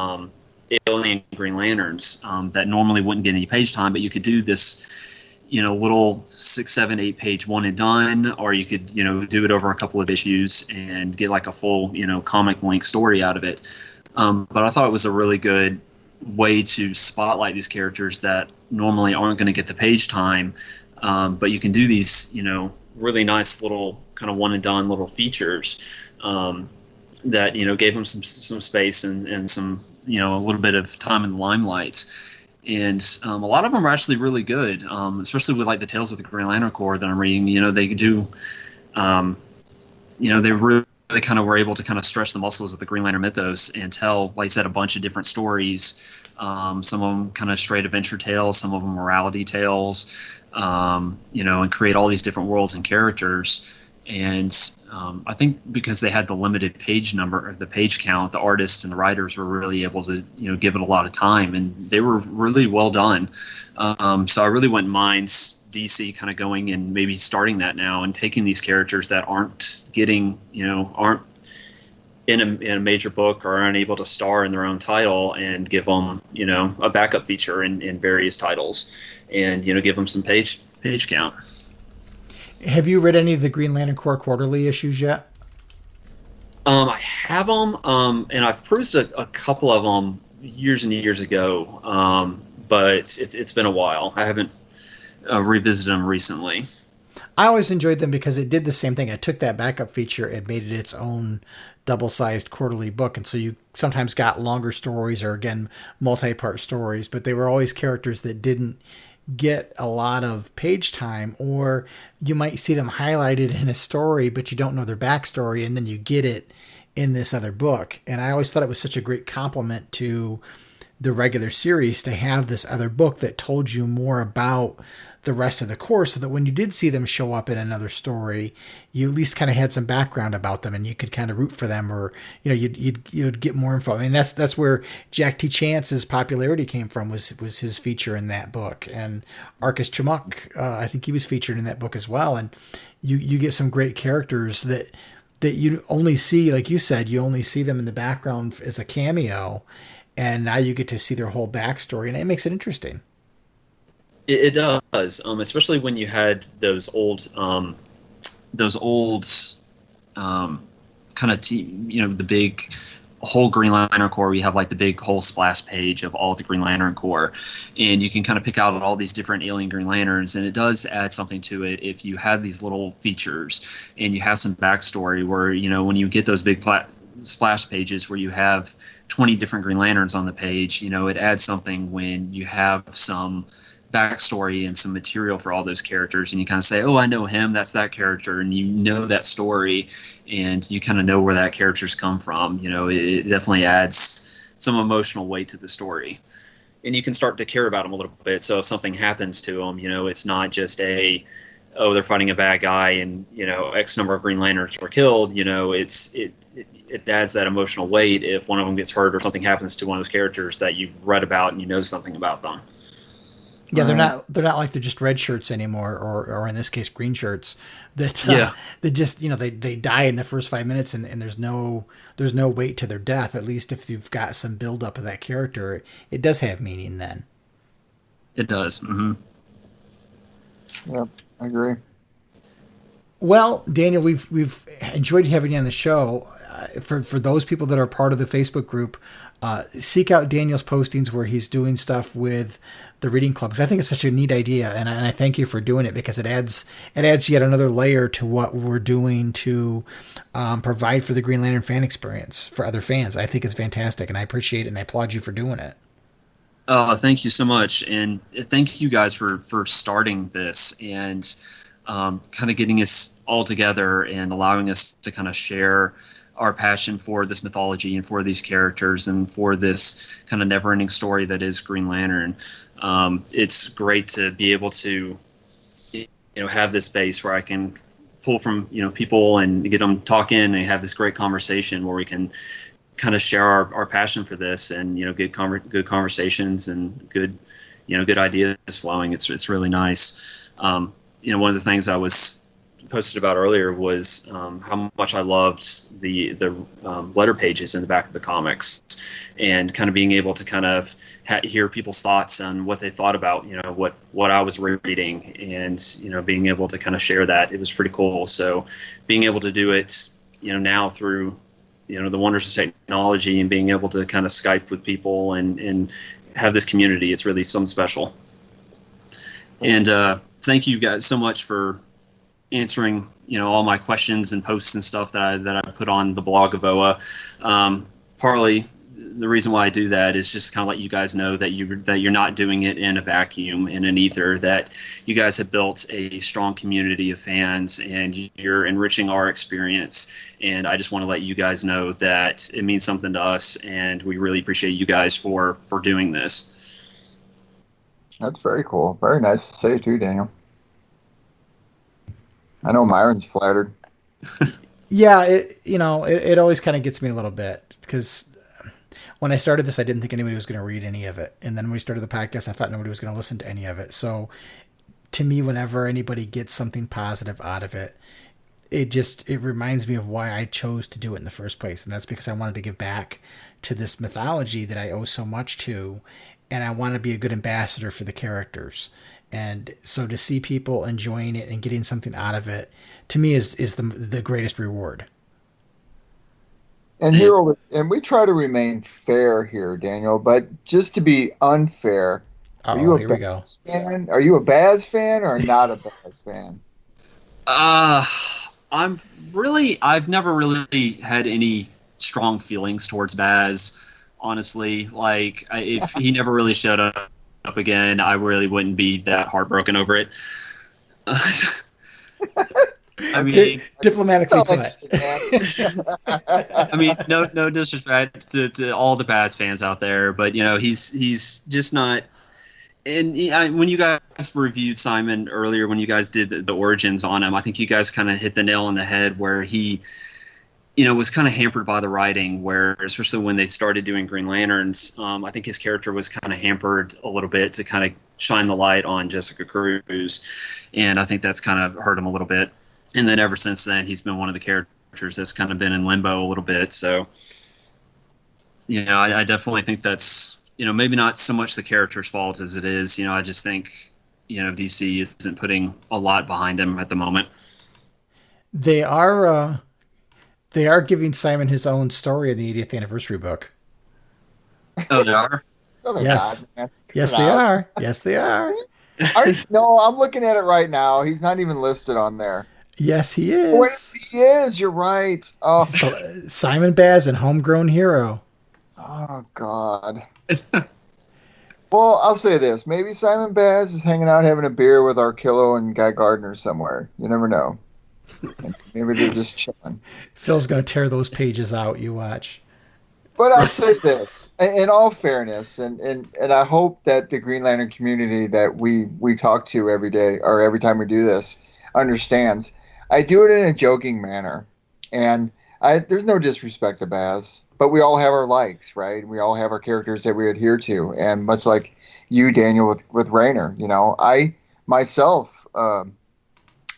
S5: alien Green Lanterns that normally wouldn't get any page time, but you could do this, little 6, 7, 8 page one and done, or you could, do it over a couple of issues and get like a full, comic length story out of it. But I thought it was a really good way to spotlight these characters that normally aren't going to get the page time, but you can do these, really nice little kind of one and done little features that gave them some space and some a little bit of time in the limelight. And a lot of them are actually really good, especially with like the Tales of the Green Lantern Corps that I'm reading. They do, they really kind of were able to kind of stretch the muscles of the Green Lantern mythos and tell, like I said, a bunch of different stories. Some of them kind of straight adventure tales, some of them morality tales, and create all these different worlds and characters. And I think because they had the limited page number, or the page count, the artists and the writers were really able to, give it a lot of time, and they were really well done. So I really wouldn't mind DC kind of going and maybe starting that now and taking these characters that aren't getting, aren't in a major book or aren't able to star in their own title, and give them, a backup feature in various titles, and, give them some page count.
S2: Have you read any of the Green Lantern Corps quarterly issues yet?
S5: I have them, and I've perused a couple of them years and years ago, but it's been a while. I haven't revisited them recently.
S2: I always enjoyed them because it did the same thing. I took that backup feature and made it its own double-sized quarterly book, and so you sometimes got longer stories, or again multi-part stories, but they were always characters that didn't get a lot of page time, or you might see them highlighted in a story but you don't know their backstory, and then you get it in this other book. And I always thought it was such a great compliment to the regular series to have this other book that told you more about the rest of the Corps, so that when you did see them show up in another story, you at least kind of had some background about them, and you could kind of root for them, or you'd get more info. I mean, that's where Jack T. Chance's popularity came from, was his feature in that book, and Arcus Chumuk, I think he was featured in that book as well. And you get some great characters that you only see, like you said, you only see them in the background as a cameo, and now you get to see their whole backstory, and it makes it interesting.
S5: It does, especially when you had those old kind of the big whole Green Lantern Corps. We have like the big whole splash page of all the Green Lantern Corps, and you can kind of pick out all these different alien Green Lanterns, and it does add something to it if you have these little features and you have some backstory where, when you get those big splash pages where you have 20 different Green Lanterns on the page, it adds something when you have some backstory and some material for all those characters, and you kind of say, oh, I know him, that's that character, and you know that story, and you kind of know where that character's come from. It definitely adds some emotional weight to the story, and you can start to care about them a little bit. So if something happens to them, it's not just they're fighting a bad guy and X number of Green Lanterns were killed. It adds that emotional weight if one of them gets hurt or something happens to one of those characters that you've read about and you know something about them.
S2: Yeah, they're not like they're just red shirts anymore, or in this case, green shirts. That they just they die in the first 5 minutes, and there's no weight to their death. At least if you've got some build up of that character, it does have meaning. Then
S5: it does. Mm-hmm.
S3: Yeah, I agree.
S2: Well, Daniel, we've enjoyed having you on the show. For those people that are part of the Facebook group, seek out Daniel's postings where he's doing stuff with the reading club, because I think it's such a neat idea, and I thank you for doing it, because it adds yet another layer to what we're doing to provide for the Green Lantern fan experience for other fans. I think it's fantastic, and I appreciate it, and I applaud you for doing it.
S5: Thank you so much, and thank you guys for starting this and kind of getting us all together and allowing us to kind of share our passion for this mythology and for these characters and for this kind of never-ending story that is Green Lantern. It's great to be able to, have this space where I can pull from, people and get them talking and have this great conversation where we can kind of share our passion for this and, get good conversations and good ideas flowing. It's really nice. One of the things I was posted about earlier was how much I loved the letter pages in the back of the comics, and kind of being able to kind of hear people's thoughts on what they thought about what I was reading, and being able to kind of share that. It was pretty cool. So being able to do it now through the wonders of technology and being able to kind of Skype with people and have this community, it's really something special. And thank you guys so much for answering all my questions and posts and stuff that I put on the blog of OA. Partly the reason why I do that is just kind of let you guys know that you're not doing it in a vacuum, in an ether, that you guys have built a strong community of fans and you're enriching our experience. And I just want to let you guys know that it means something to us, and we really appreciate you guys for doing this.
S3: That's very cool. Very nice to say too, Daniel. I know Myron's flattered.
S2: Yeah, it always kind of gets me a little bit, because when I started this, I didn't think anybody was going to read any of it. And then when we started the podcast, I thought nobody was going to listen to any of it. So to me, whenever anybody gets something positive out of it, it reminds me of why I chose to do it in the first place. And that's because I wanted to give back to this mythology that I owe so much to. And I want to be a good ambassador for the characters. And so to see people enjoying it and getting something out of it, to me, is the greatest reward.
S3: And we try to remain fair here, Daniel. But just to be unfair, are you a Baz fan? Are you a Baz fan or not a Baz fan?
S5: I've never really had any strong feelings towards Baz. Honestly, like if he never really showed up again, I really wouldn't be that heartbroken over it. I mean,
S2: diplomatically put.
S5: I mean, no disrespect to all the Baz fans out there, but he's just not. And when you guys reviewed Simon earlier, when you guys did the origins on him, I think you guys kind of hit the nail on the head where he, was kind of hampered by the writing, where especially when they started doing Green Lanterns, I think his character was kind of hampered a little bit to kind of shine the light on Jessica Cruz. And I think that's kind of hurt him a little bit. And then ever since then, he's been one of the characters that's kind of been in limbo a little bit. So, I definitely think that's, maybe not so much the character's fault as it is, I just think, DC isn't putting a lot behind him at the moment.
S2: They are giving Simon his own story in the 80th anniversary book.
S5: Oh, they are?
S3: Oh,
S2: yes.
S3: God,
S2: yes, they are. Yes, they are.
S3: No, I'm looking at it right now. He's not even listed on there.
S2: Yes, he is.
S3: Oh, he is. You're right. Oh,
S2: Simon Baz and Homegrown Hero.
S3: Oh, God. Well, I'll say this. Maybe Simon Baz is hanging out having a beer with Arkillo and Guy Gardner somewhere. You never know. Maybe they're just chilling.
S2: Phil's going to tear those pages out. You watch.
S3: But I'll say this, in all fairness, and I hope that the Green Lantern community that we talk to every day or every time we do this understands. I do it in a joking manner, and there's no disrespect to Baz, but we all have our likes, right? We all have our characters that we adhere to, and much like you, Daniel, with Rayner, I myself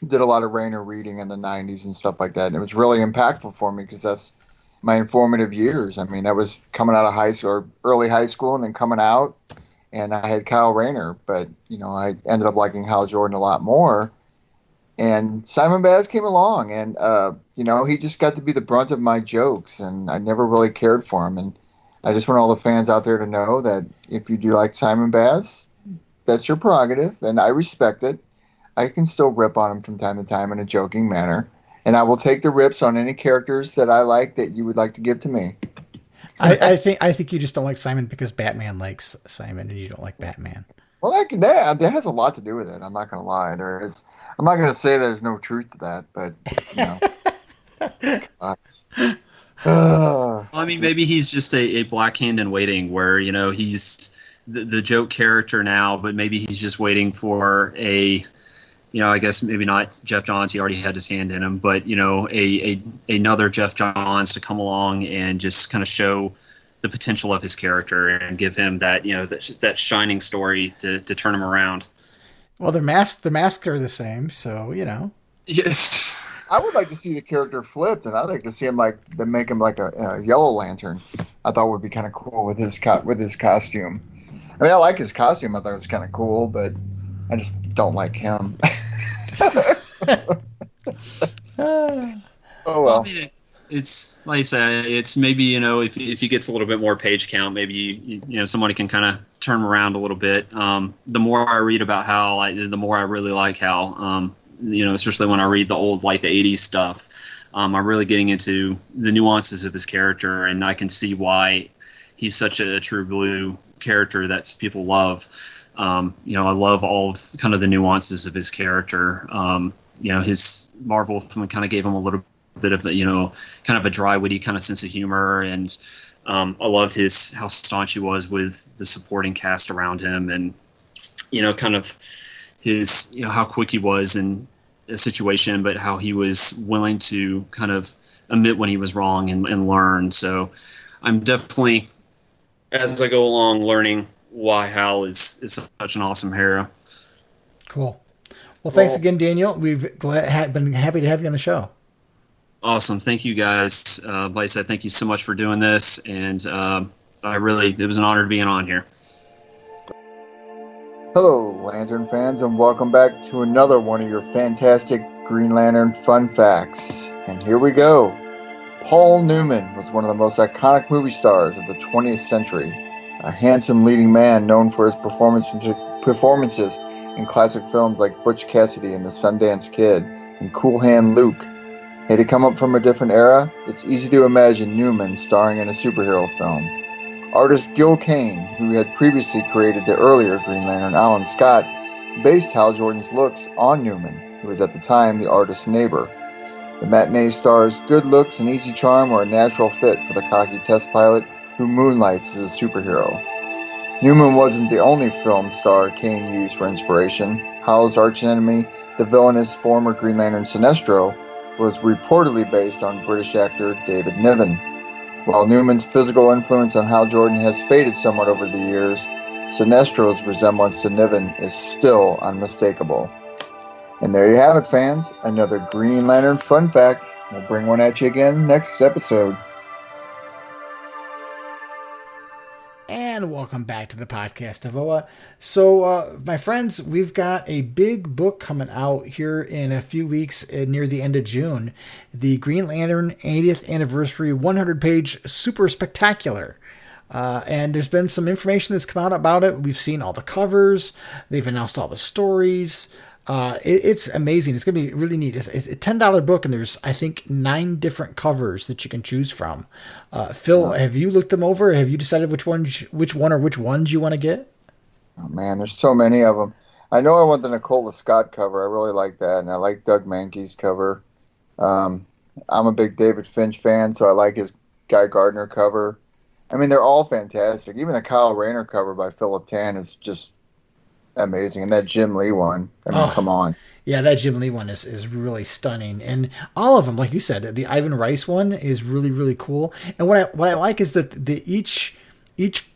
S3: did a lot of Rayner reading in the 90s and stuff like that, and it was really impactful for me because that's my informative years. I mean, that was coming out of high school or early high school and then coming out, and I had Kyle Rayner, but, I ended up liking Hal Jordan a lot more. And Simon Baz came along, and, he just got to be the brunt of my jokes, and I never really cared for him. And I just want all the fans out there to know that if you do like Simon Baz, that's your prerogative, and I respect it. I can still rip on him from time to time in a joking manner. And I will take the rips on any characters that I like that you would like to give to me.
S2: I think you just don't like Simon because Batman likes Simon, and you don't like Batman.
S3: Well, that has a lot to do with it. I'm not going to lie. I'm not going to say there's no truth to that, but
S5: I mean, maybe he's just a black hand in waiting, where he's the joke character now, but maybe he's just waiting for I guess maybe not Jeff Johns. He already had his hand in him, but another Jeff Johns to come along and just kind of show the potential of his character and give him that that shining story to turn him around.
S2: Well, the masks are the same, so
S5: Yes.
S3: I would like to see the character flipped, and I'd like to see him make him like a Yellow Lantern. I thought would be kind of cool with his costume. I mean, I like his costume. I thought it was kind of cool, but I just don't like him. Oh well.
S5: I mean, it's like I said, it's maybe if he gets a little bit more page count, maybe somebody can kind of turn him around a little bit. The more I read about Hal, the more I really like Hal. Especially when I read the old the 80s stuff. I'm really getting into the nuances of his character, and I can see why he's such a true blue character that people love. I love all of kind of the nuances of his character. His Marvel film kind of gave him a little bit of the, kind of a dry, witty kind of sense of humor. And I loved how staunch he was with the supporting cast around him, and, kind of his, how quick he was in a situation, but how he was willing to kind of admit when he was wrong and learn. So I'm definitely, as I go along, learning why Hal is such an awesome hero.
S2: Cool. Well, thanks again, Daniel. We've been happy to have you on the show.
S5: Awesome. Thank you, guys. Like I said, thank you so much for doing this, and it was an honor to be on here.
S3: Hello, Lantern fans, and welcome back to another one of your fantastic Green Lantern fun facts. And here we go. Paul Newman was one of the most iconic movie stars of the 20th century. A handsome leading man known for his performances in classic films like Butch Cassidy and the Sundance Kid and Cool Hand Luke. Had he come up from a different era? It's easy to imagine Newman starring in a superhero film. Artist Gil Kane, who had previously created the earlier Green Lantern Alan Scott, based Hal Jordan's looks on Newman, who was at the time the artist's neighbor. The matinee star's good looks and easy charm were a natural fit for the cocky test pilot who moonlights as a superhero. Newman wasn't the only film star Kane used for inspiration. Hal's archenemy, the villainous former Green Lantern Sinestro, was reportedly based on British actor David Niven. While Newman's physical influence on Hal Jordan has faded somewhat over the years, Sinestro's resemblance to Niven is still unmistakable. And there you have it, fans. Another Green Lantern fun fact. We'll bring one at you again next episode.
S2: And welcome back to the podcast of OA. So, my friends, we've got a big book coming out here in a few weeks near the end of June. The Green Lantern 80th Anniversary 100-page Super Spectacular. And there's been some information that's come out about it. We've seen all the covers. They've announced all the stories. It's amazing. It's going to be really neat. It's a $10 book, and there's, I think, 9 different covers that you can choose from. Phil, have you looked them over? Have you decided which one or which ones you want to get?
S3: Oh man, there's so many of them. I know I want the Nicola Scott cover. I really like that, and I like Doug Mankey's cover. Um, I'm a big David Finch fan, so I like his Guy Gardner cover. I mean, they're all fantastic. Even the Kyle Rayner cover by Philip Tan is just amazing, and that Jim Lee one. I mean,
S2: Oh,
S3: come on.
S2: yeah, that Jim Lee one is really stunning, and all of them, like you said, the Ivan Rice one is really really cool. And what I like is that each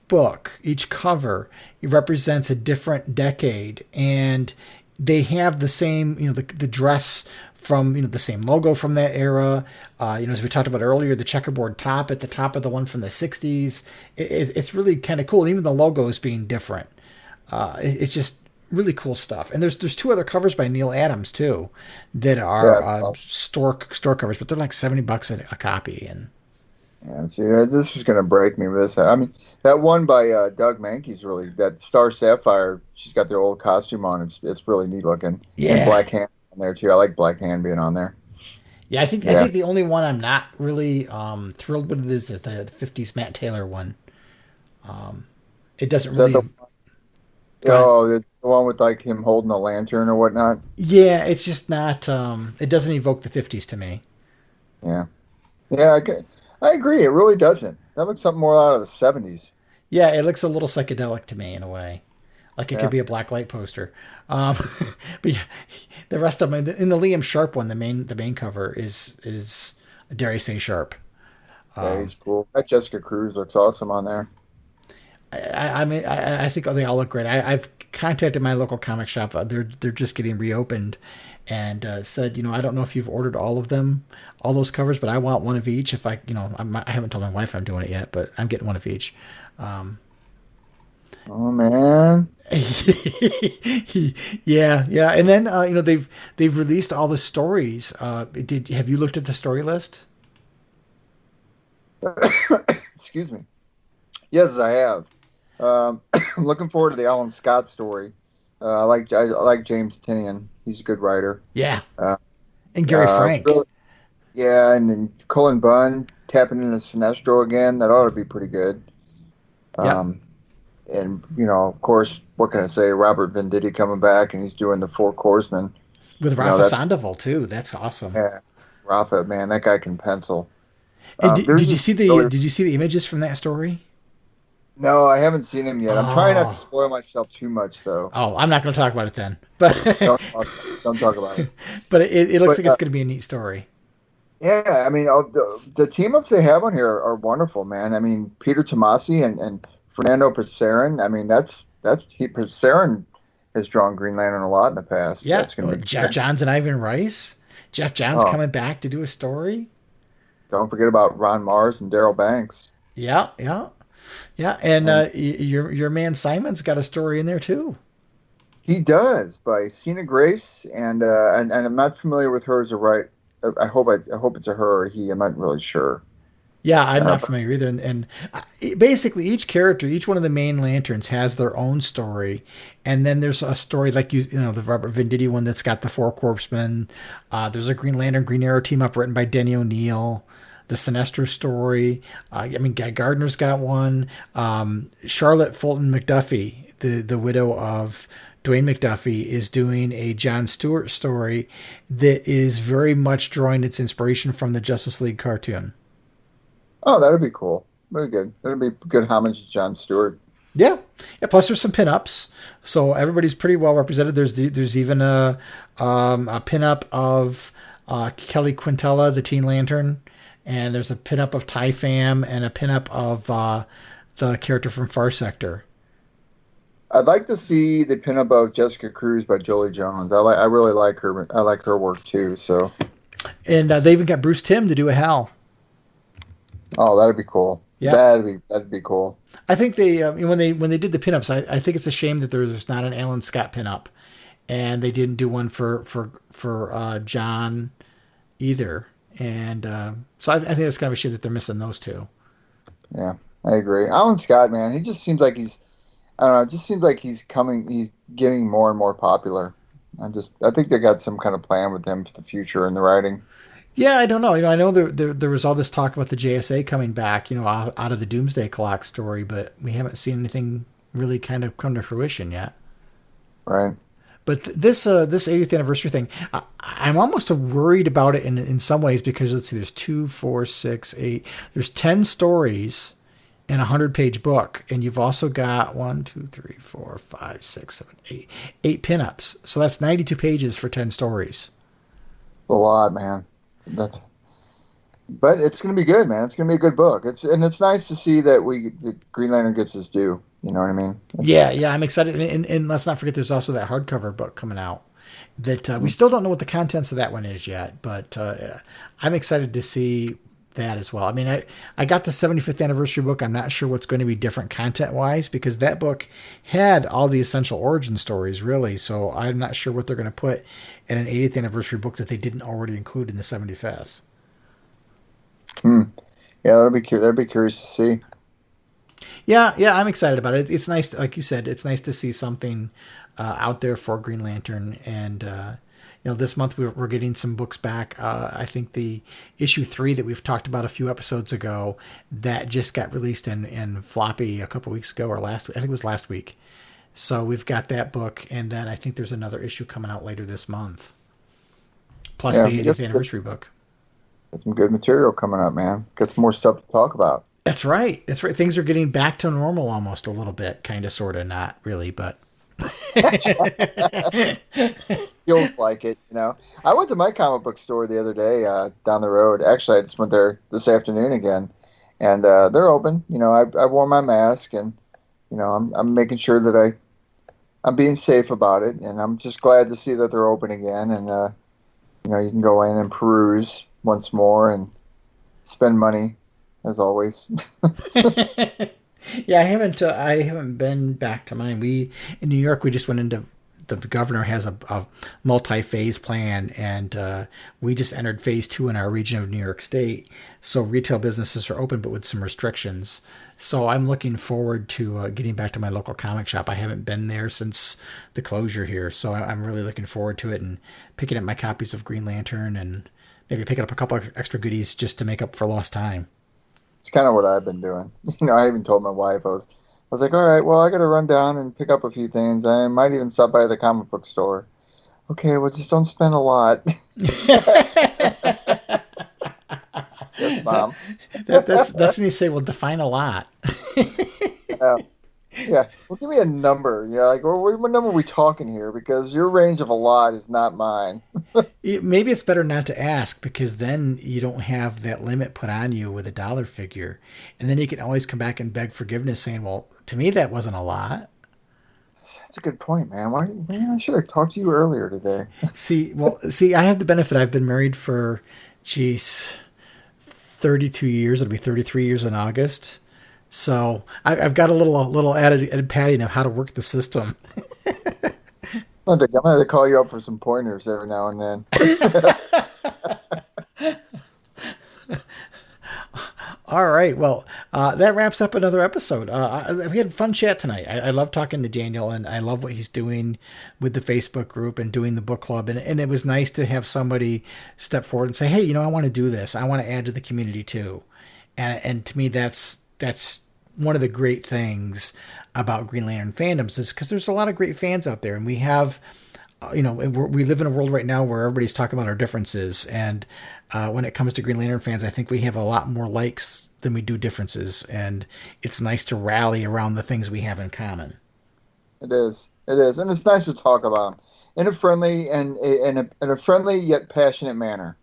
S2: book, each cover, represents a different decade, and they have the same, the dress from, the same logo from that era. As we talked about earlier, the checkerboard top at the top of the one from the 60s. It's really kind of cool. Even the logos being different. It's just really cool stuff. And there's two other covers by Neil Adams too that are
S3: Yeah,
S2: store covers, but they're like $70 a copy. And
S3: yeah. See, this is gonna break me with this. I mean, that one by Doug Mankey's really that Star Sapphire. She's got their old costume on. It's really neat looking. And
S2: yeah,
S3: Black Hand on there too. I like Black Hand being on there.
S2: yeah. I think the only one I'm not really thrilled with is the '50s Matt Taylor one. It doesn't
S3: Is that
S2: really.
S3: the
S2: Go ahead.
S3: Oh, it's the one with like him holding a lantern or whatnot.
S2: Yeah, it's just not. It doesn't evoke the '50s to me.
S3: Yeah, yeah, I agree. It really doesn't. That looks something more out of the '70s.
S2: Yeah, it looks a little psychedelic to me in a way. Like it could
S3: Yeah,
S2: be a black light poster. Um, but yeah, the rest of them in the Liam Sharp one, the main cover is dare I say Sharp.
S3: yeah, he's cool. That Jessica Cruz looks awesome on there.
S2: I think they all look great. I've contacted my local comic shop. They're just getting reopened, and said, I don't know if you've ordered all of them, all those covers, but I want one of each. If I haven't told my wife I'm doing it yet, but I'm getting one of each.
S3: Oh man.
S2: Yeah, yeah, and then they've released all the stories. Have you looked at the story list?
S3: Excuse me. Yes, I have. I'm looking forward to the Alan Scott story. I like James Tinian. He's a good writer.
S2: Yeah,
S3: Uh,
S2: and Gary Frank.
S3: really, yeah, and then Cullen Bunn tapping into Sinestro again. That ought to be pretty good.
S2: Yeah,
S3: Um, and of course, what can I say? Robert Venditti coming back, and he's doing the Four Horsemen.
S2: with
S3: You know,
S2: Rafa
S3: that's
S2: Sandoval too. That's awesome.
S3: yeah, Rafa, man, that guy can pencil.
S2: And did,
S3: There's
S2: did you
S3: this
S2: see the
S3: really,
S2: did you see the images from that story?
S3: no, I haven't seen him yet. I'm trying not to
S2: Oh,
S3: spoil myself too much, though.
S2: oh, I'm not going to talk about it then. But
S3: Don't talk about it.
S2: but it looks
S3: But
S2: like it's going to be a neat story.
S3: yeah, I mean, the team ups they have on here are wonderful, man. I mean, Peter Tomasi and Fernando Pescerin. I mean, Pescerin has drawn Green Lantern a lot in the past.
S2: Yeah,
S3: That's going
S2: well,
S3: to be
S2: Jeff
S3: good.
S2: Johns and Ivan Rice. Jeff Johns
S3: Oh,
S2: coming back to do a story.
S3: don't forget about Ron Mars and Daryl Banks.
S2: Yeah, yeah, yeah. And
S3: And
S2: your man Simon's got a story in there too.
S3: he does by Sina Grace, and I'm not familiar with her as a right. I hope it's a her or he. I'm not really sure.
S2: Yeah, I'm not
S3: But
S2: familiar either. Basically, each character, each one of the main lanterns has their own story, and then there's a story like the Robert Venditti one that's got the Four Corpsmen. There's a Green Lantern, Green Arrow team up written by Denny O'Neil. The Sinestro story. Guy Gardner's got one. Charlotte Fulton McDuffie, the widow of Dwayne McDuffie, is doing a John Stewart story that is very much drawing its inspiration from the Justice League cartoon.
S3: oh, that'd be cool. Very good. That'd be good homage to John Stewart.
S2: Yeah, yeah. Plus, there's some pinups, so everybody's pretty well represented. There's even a pinup of Kelly Quintella, the Teen Lantern, and there's a pinup of Ty Pham and a pinup of the character from Far Sector.
S3: I'd like to see the pinup of Jessica Cruz by Jolie Jones. I really like her. I like her work too. So,
S2: And they even got Bruce Timm to do a Hal.
S3: oh, that'd be cool.
S2: Yeah,
S3: That'd be cool.
S2: I think they when they did the pinups, I think it's a shame that there's not an Alan Scott pinup, and they didn't do one for John either. And so I think it's kind of a shame that they're missing those two.
S3: Yeah, I agree. Alan Scott, man, he just seems like I don't know. It just seems like he's getting more and more popular. I think they got some kind of plan with him for the future in the writing.
S2: Yeah, I don't know. I know there was all this talk about the JSA coming back, out of the Doomsday Clock story, but we haven't seen anything really kind of come to fruition yet.
S3: Right.
S2: But this 80th anniversary thing, I'm almost worried about it in some ways because let's see, there's 2, 4, 6, 8. There's 10 stories in a 100-page book, and you've also got 1, 2, 3, 4, 5, 6, 7, 8 pinups. So that's 92 pages for 10 stories.
S3: A lot, man. But it's going to be good, man. It's going to be a good book. It's nice to see that Green Lantern gets his due. You know what I mean?
S2: Yeah, I'm excited. And let's not forget there's also that hardcover book coming out that we still don't know what the contents of that one is yet, but I'm excited to see that as well. I mean, I got the 75th anniversary book. I'm not sure what's going to be different content-wise because that book had all the essential origin stories, really, so I'm not sure what they're going to put in an 80th anniversary book that they didn't already include in the 75th.
S3: Yeah, that'll be curious to see.
S2: Yeah, I'm excited about it. It's nice, like you said, it's nice to see something out there for Green Lantern. And, this month we're getting some books back. I think the issue 3 that we've talked about a few episodes ago, that just got released in floppy a couple weeks ago or last week. I think it was last week. So we've got that book. And then I think there's another issue coming out later this month. Plus the 80th anniversary book.
S3: Got some good material coming up, man. Got some more stuff to talk about. That's
S2: right. Things are getting back to normal almost a little bit. Kind of, sort of, not really, but.
S3: Feels like it, I went to my comic book store the other day down the road. Actually, I just went there this afternoon again. And they're open. I wore my mask and, I'm making sure that I'm being safe about it. And I'm just glad to see that they're open again. And, you can go in and peruse once more and spend money. As always.
S2: Yeah, I haven't been back to mine. In New York, we just went into the governor has a multi-phase plan, and we just entered phase 2 in our region of New York State. So retail businesses are open, but with some restrictions. So I'm looking forward to getting back to my local comic shop. I haven't been there since the closure here, so I'm really looking forward to it and picking up my copies of Green Lantern and maybe picking up a couple of extra goodies just to make up for lost time.
S3: It's kind of what I've been doing. I even told my wife, I was like, all right, well, I got to run down and pick up a few things. I might even stop by the comic book store. Okay, well, just don't spend a lot. Yes, Mom.
S2: That's when you say, well, define a lot.
S3: Yeah, well, give me a number. What number are we talking here? Because your range of a lot is not mine.
S2: Maybe it's better not to ask because then you don't have that limit put on you with a dollar figure. And then you can always come back and beg forgiveness saying, well, to me, that wasn't a lot.
S3: That's a good point, man. I should have talked to you earlier today.
S2: See, I have the benefit. I've been married for, 32 years. It'll be 33 years in August. So I've got a little added padding of how to work the system.
S3: I'm going to have to call you up for some pointers every now and then.
S2: All right. Well, that wraps up another episode. We had a fun chat tonight. I love talking to Daniel, and I love what he's doing with the Facebook group and doing the book club. And it was nice to have somebody step forward and say, hey, I want to do this. I want to add to the community too. And to me, that's one of the great things about Green Lantern fandoms is because there's a lot of great fans out there, and we have, we live in a world right now where everybody's talking about our differences. And when it comes to Green Lantern fans, I think we have a lot more likes than we do differences. And it's nice to rally around the things we have in common.
S3: It is. And it's nice to talk about them in a friendly and in a friendly yet passionate manner.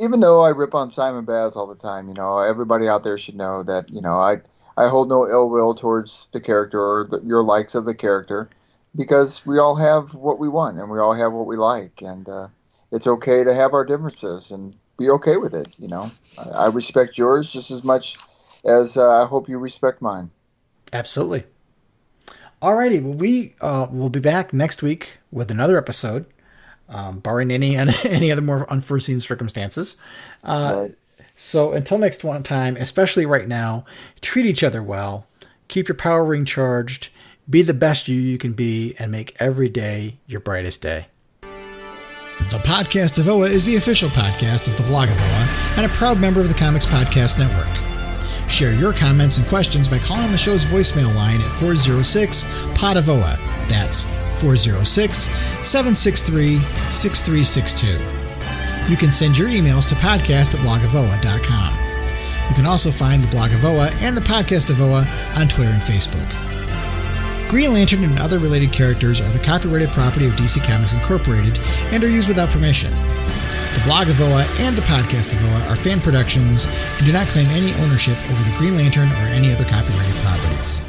S3: Even though I rip on Simon Baz all the time, everybody out there should know that, I hold no ill will towards the character or your likes of the character, because we all have what we want and we all have what we like, and it's okay to have our differences and be okay with it. I respect yours just as much as I hope you respect mine.
S2: Absolutely. Alrighty, well, we will be back next week with another episode. Barring any other more unforeseen circumstances.
S3: Right.
S2: So until next one time, especially right now, treat each other well, keep your power ring charged, be the best you can be, and make every day your brightest day. The Podcast of OA is the official podcast of the blog of OA and a proud member of the Comics Podcast Network. Share your comments and questions by calling the show's voicemail line at 406-POD-OA. That's 406-763-6362. You can send your emails to podcast@blogofOA.com. You can also find the Blog of OA and the Podcast of OA on Twitter and Facebook. Green Lantern and other related characters are the copyrighted property of DC Comics Incorporated and are used without permission. The Blog of OA and the Podcast of OA are fan productions and do not claim any ownership over the Green Lantern or any other copyrighted properties.